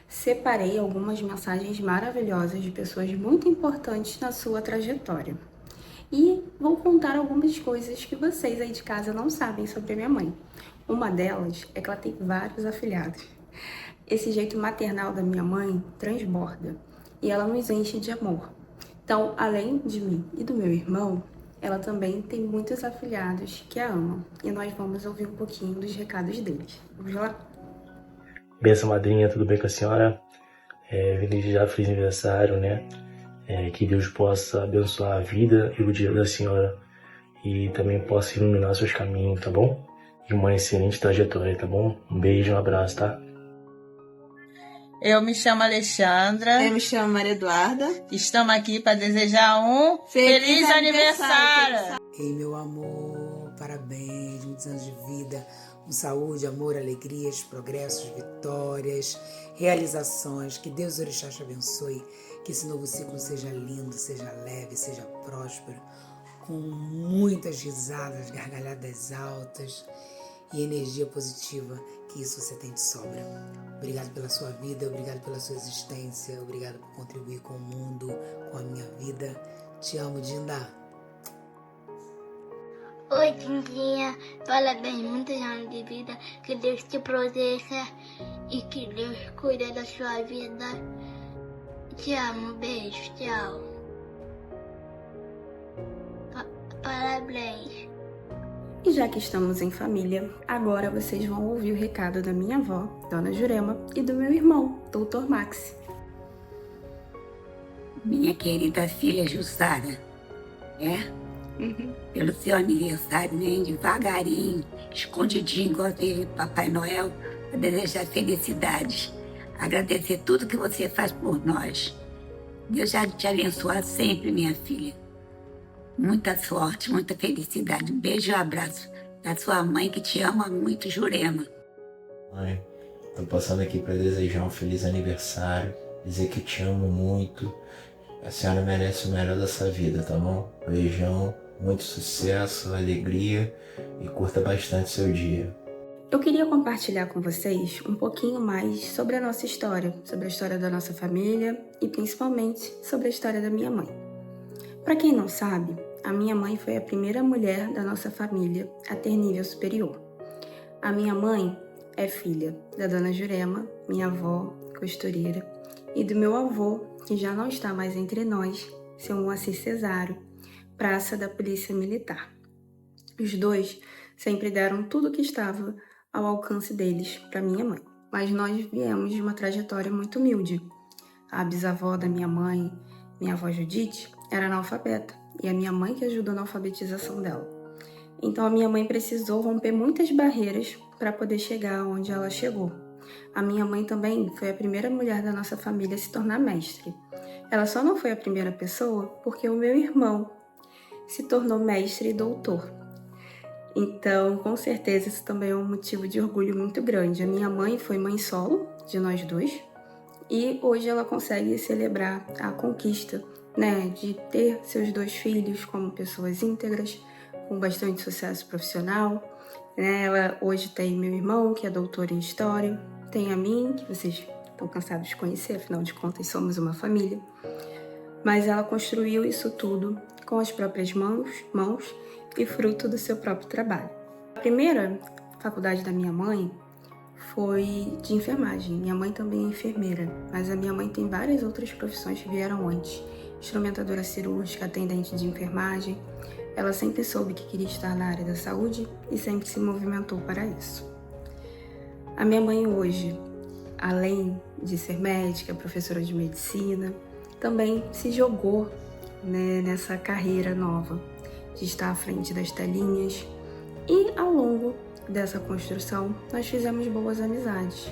Separei algumas mensagens maravilhosas de pessoas muito importantes na sua trajetória. E vou contar algumas coisas que vocês aí de casa não sabem sobre a minha mãe. Uma delas é que ela tem vários afilhados. Esse jeito maternal da minha mãe transborda e ela nos enche de amor. Então, além de mim e do meu irmão, ela também tem muitos afilhados que a amam. E nós vamos ouvir um pouquinho dos recados deles. Vamos lá? Benção, madrinha, tudo bem com a senhora? Feliz aniversário, né? Que Deus possa abençoar a vida e o dia da senhora e também possa iluminar seus caminhos, tá bom? E uma excelente trajetória, tá bom? Um beijo, um abraço, tá? Eu me chamo Alexandra. Eu me chamo Maria Eduarda. Estamos aqui para desejar um feliz aniversário. Ei, meu amor, parabéns, muitos anos de vida, com saúde, amor, alegrias, progressos, vitórias, realizações. Que Deus Orixá te abençoe, que esse novo ciclo seja lindo, seja leve, seja próspero, com muitas risadas, gargalhadas altas e energia positiva, que isso você tem de sobra. Obrigado pela sua vida, obrigado pela sua existência, obrigado por contribuir com o mundo, com a minha vida. Te amo, Dinda. Oi, Dindinha. Parabéns, muitos anos de vida. Que Deus te proteja e que Deus cuide da sua vida. Te amo, beijo, tchau. Parabéns. E já que estamos em família, agora vocês vão ouvir o recado da minha avó, Dona Jurema, e do meu irmão, Dr. Maxi. Minha querida filha Jussara, pelo seu aniversário, nem devagarinho, escondidinho, igual teve Papai Noel, para desejar felicidades, agradecer tudo que você faz por nós. Deus já te abençoar sempre, minha filha. Muita sorte, muita felicidade. Um beijo e um abraço da sua mãe, que te ama muito, Jurema. Mãe, tô passando aqui para desejar um feliz aniversário, dizer que te amo muito. A senhora merece o melhor dessa vida, tá bom? Beijão, muito sucesso, alegria e curta bastante seu dia. Eu queria compartilhar com vocês um pouquinho mais sobre a nossa história, sobre a história da nossa família e principalmente sobre a história da minha mãe. Para quem não sabe, a minha mãe foi a primeira mulher da nossa família a ter nível superior. A minha mãe é filha da Dona Jurema, minha avó, costureira, e do meu avô, que já não está mais entre nós, seu Moacir Cesário, praça da Polícia Militar. Os dois sempre deram tudo o que estava ao alcance deles para minha mãe, mas nós viemos de uma trajetória muito humilde. A bisavó da minha mãe, minha avó Judite, era analfabeta e a minha mãe que ajudou na alfabetização dela. Então a minha mãe precisou romper muitas barreiras para poder chegar onde ela chegou. A minha mãe também foi a primeira mulher da nossa família a se tornar mestre. Ela só não foi a primeira pessoa porque o meu irmão se tornou mestre e doutor. Então, com certeza, isso também é um motivo de orgulho muito grande. A minha mãe foi mãe solo de nós dois e hoje ela consegue celebrar a conquista, de ter seus dois filhos como pessoas íntegras, com bastante sucesso profissional. Ela hoje tem meu irmão, que é doutor em História, tem a mim, que vocês estão cansados de conhecer, afinal de contas somos uma família. Mas ela construiu isso tudo com as próprias mãos e fruto do seu próprio trabalho. A primeira faculdade da minha mãe foi de enfermagem. Minha mãe também é enfermeira, mas a minha mãe tem várias outras profissões que vieram antes. Instrumentadora cirúrgica, atendente de enfermagem. Ela sempre soube que queria estar na área da saúde e sempre se movimentou para isso. A minha mãe hoje, além de ser médica, professora de medicina, também se jogou nessa carreira nova. de estar à frente das telinhas. E ao longo dessa construção, nós fizemos boas amizades.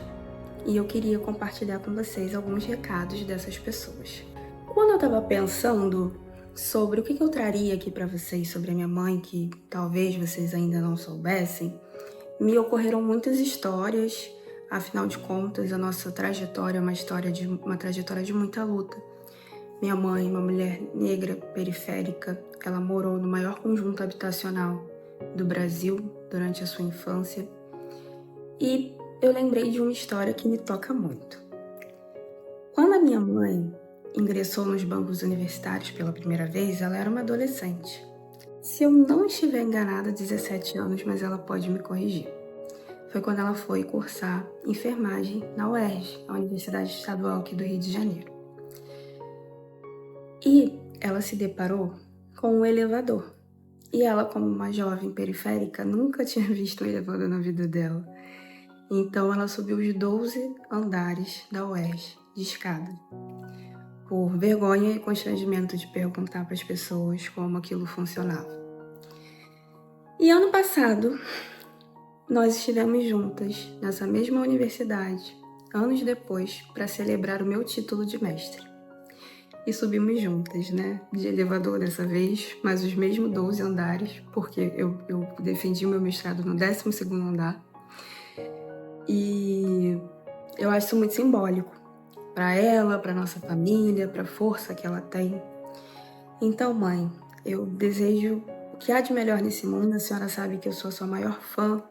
E eu queria compartilhar com vocês alguns recados dessas pessoas. Quando eu estava pensando sobre o que eu traria aqui para vocês sobre a minha mãe, que talvez vocês ainda não soubessem, me ocorreram muitas histórias. Afinal de contas, a nossa trajetória é uma trajetória de muita luta. Minha mãe, uma mulher negra periférica, ela morou no maior conjunto habitacional do Brasil durante a sua infância. E eu lembrei de uma história que me toca muito. Quando a minha mãe ingressou nos bancos universitários pela primeira vez, ela era uma adolescente. Se eu não estiver enganada, 17 anos, mas ela pode me corrigir. Foi quando ela foi cursar enfermagem na UERJ, a Universidade Estadual aqui do Rio de Janeiro. E ela se deparou com um elevador. E ela, como uma jovem periférica, nunca tinha visto um elevador na vida dela. Então ela subiu os 12 andares da UERJ de escada, por vergonha e constrangimento de perguntar para as pessoas como aquilo funcionava. E ano passado, nós estivemos juntas nessa mesma universidade, anos depois, para celebrar o meu título de mestre. E subimos juntas, né? De elevador dessa vez, mas os mesmos 12 andares, porque eu defendi o meu mestrado no 12º andar. E eu acho isso muito simbólico para ela, para nossa família, para a força que ela tem. Então, mãe, eu desejo o que há de melhor nesse mundo. A senhora sabe que eu sou a sua maior fã.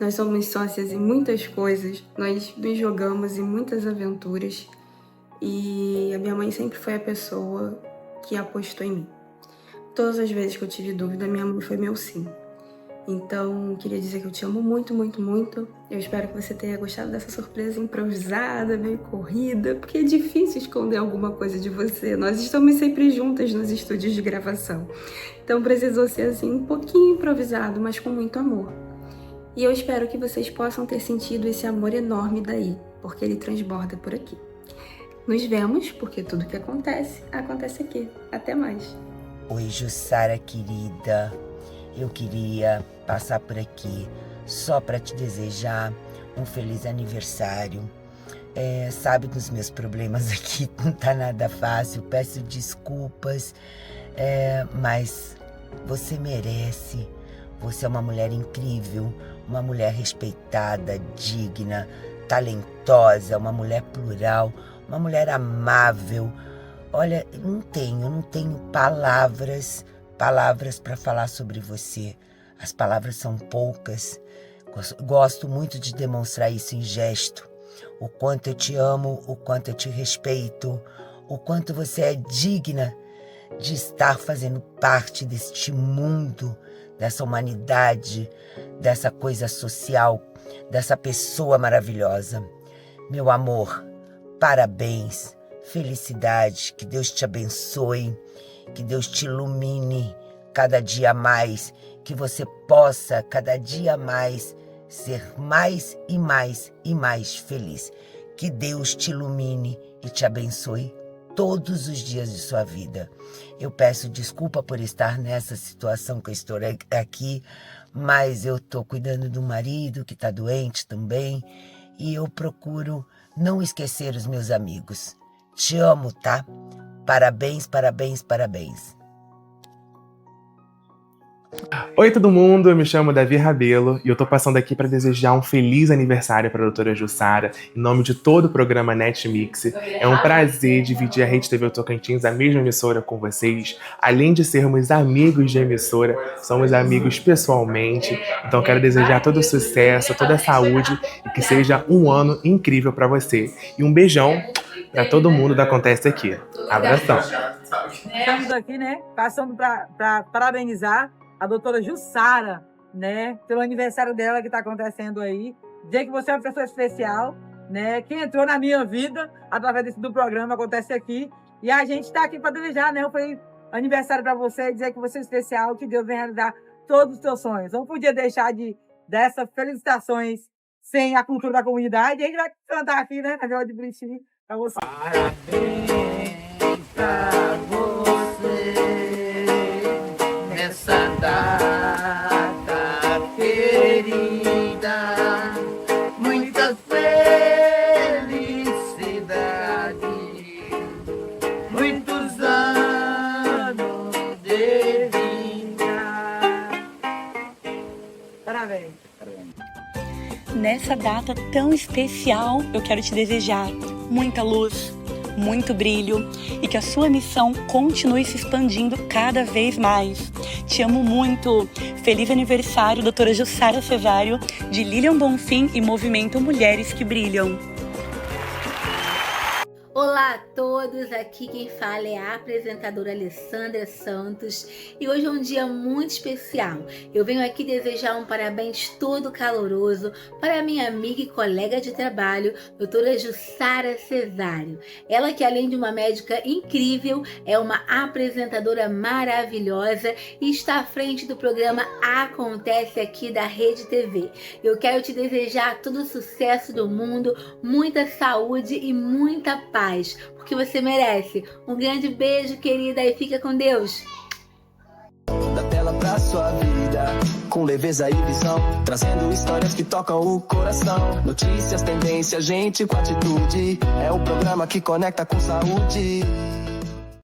Nós somos sócias em muitas coisas, nós nos jogamos em muitas aventuras. E a minha mãe sempre foi a pessoa que apostou em mim. Todas as vezes que eu tive dúvida, minha mãe foi meu sim. Então, queria dizer que eu te amo muito, muito, muito. Eu espero que você tenha gostado dessa surpresa improvisada, meio corrida, porque é difícil esconder alguma coisa de você. Nós estamos sempre juntas nos estúdios de gravação. Então, precisou ser assim, um pouquinho improvisado, mas com muito amor. E eu espero que vocês possam ter sentido esse amor enorme daí, porque ele transborda por aqui. Nos vemos, porque tudo que acontece, acontece aqui. Até mais. Oi, Jussara querida. Eu queria passar por aqui só para te desejar um feliz aniversário. Sabe dos meus problemas aqui, não tá nada fácil, peço desculpas, mas você merece. Você é uma mulher incrível, uma mulher respeitada, digna, talentosa, uma mulher plural, uma mulher amável. Olha, não tenho palavras para falar sobre você. As palavras são poucas. Gosto muito de demonstrar isso em gesto. O quanto eu te amo, o quanto eu te respeito, o quanto você é digna de estar fazendo parte deste mundo, dessa humanidade, dessa coisa social, dessa pessoa maravilhosa. Meu amor, parabéns, felicidade, que Deus te abençoe, que Deus te ilumine cada dia mais, que você possa cada dia mais ser mais e mais e mais feliz. Que Deus te ilumine e te abençoe todos os dias de sua vida. Eu peço desculpa por estar nessa situação que eu estou aqui, mas eu estou cuidando do marido que está doente também e eu procuro não esquecer os meus amigos. Te amo, tá? Parabéns, parabéns, parabéns. Oi todo mundo, eu me chamo Davi Rabelo e eu tô passando aqui para desejar um feliz aniversário para a doutora Jussara, em nome de todo o programa NetMix. É um prazer dividir a Rede TV Tocantins, a mesma emissora, com vocês. Além de sermos amigos de emissora, somos amigos pessoalmente. Então quero desejar todo o sucesso, toda a saúde e que seja um ano incrível para você. E um beijão para todo mundo da Acontece Aqui. Abração. Estamos aqui, né, passando para parabenizar a doutora Jussara, né, pelo aniversário dela que está acontecendo aí. Dizer que você é uma pessoa especial, né, que entrou na minha vida através do programa Acontece Aqui. E a gente está aqui para desejar, né, um feliz aniversário para você, dizer que você é especial, que Deus venha realizar todos os seus sonhos. Não podia deixar dessas felicitações sem a cultura da comunidade. E a gente vai cantar aqui, né, na viola de Britinho, para você. Parabéns pra você nessa nessa data tão especial, eu quero te desejar muita luz, muito brilho e que a sua missão continue se expandindo cada vez mais. Te amo muito. Feliz aniversário, doutora Jussara Cesário, de Lilian Bonfim e Movimento Mulheres que Brilham. Olá a todos, aqui quem fala é a apresentadora Alessandra Santos e hoje é um dia muito especial. Eu venho aqui desejar um parabéns todo caloroso para minha amiga e colega de trabalho, doutora Jussara Cesário. Ela que além de uma médica incrível, é uma apresentadora maravilhosa e está à frente do programa Acontece Aqui da Rede TV. Eu quero te desejar todo o sucesso do mundo, muita saúde e muita paz, porque você merece. Um grande beijo, querida, e fica com Deus. Da tela pra sua vida, com leveza e visão, trazendo histórias que tocam o coração. Notícias, tendência, gente com atitude. É o programa que conecta com saúde.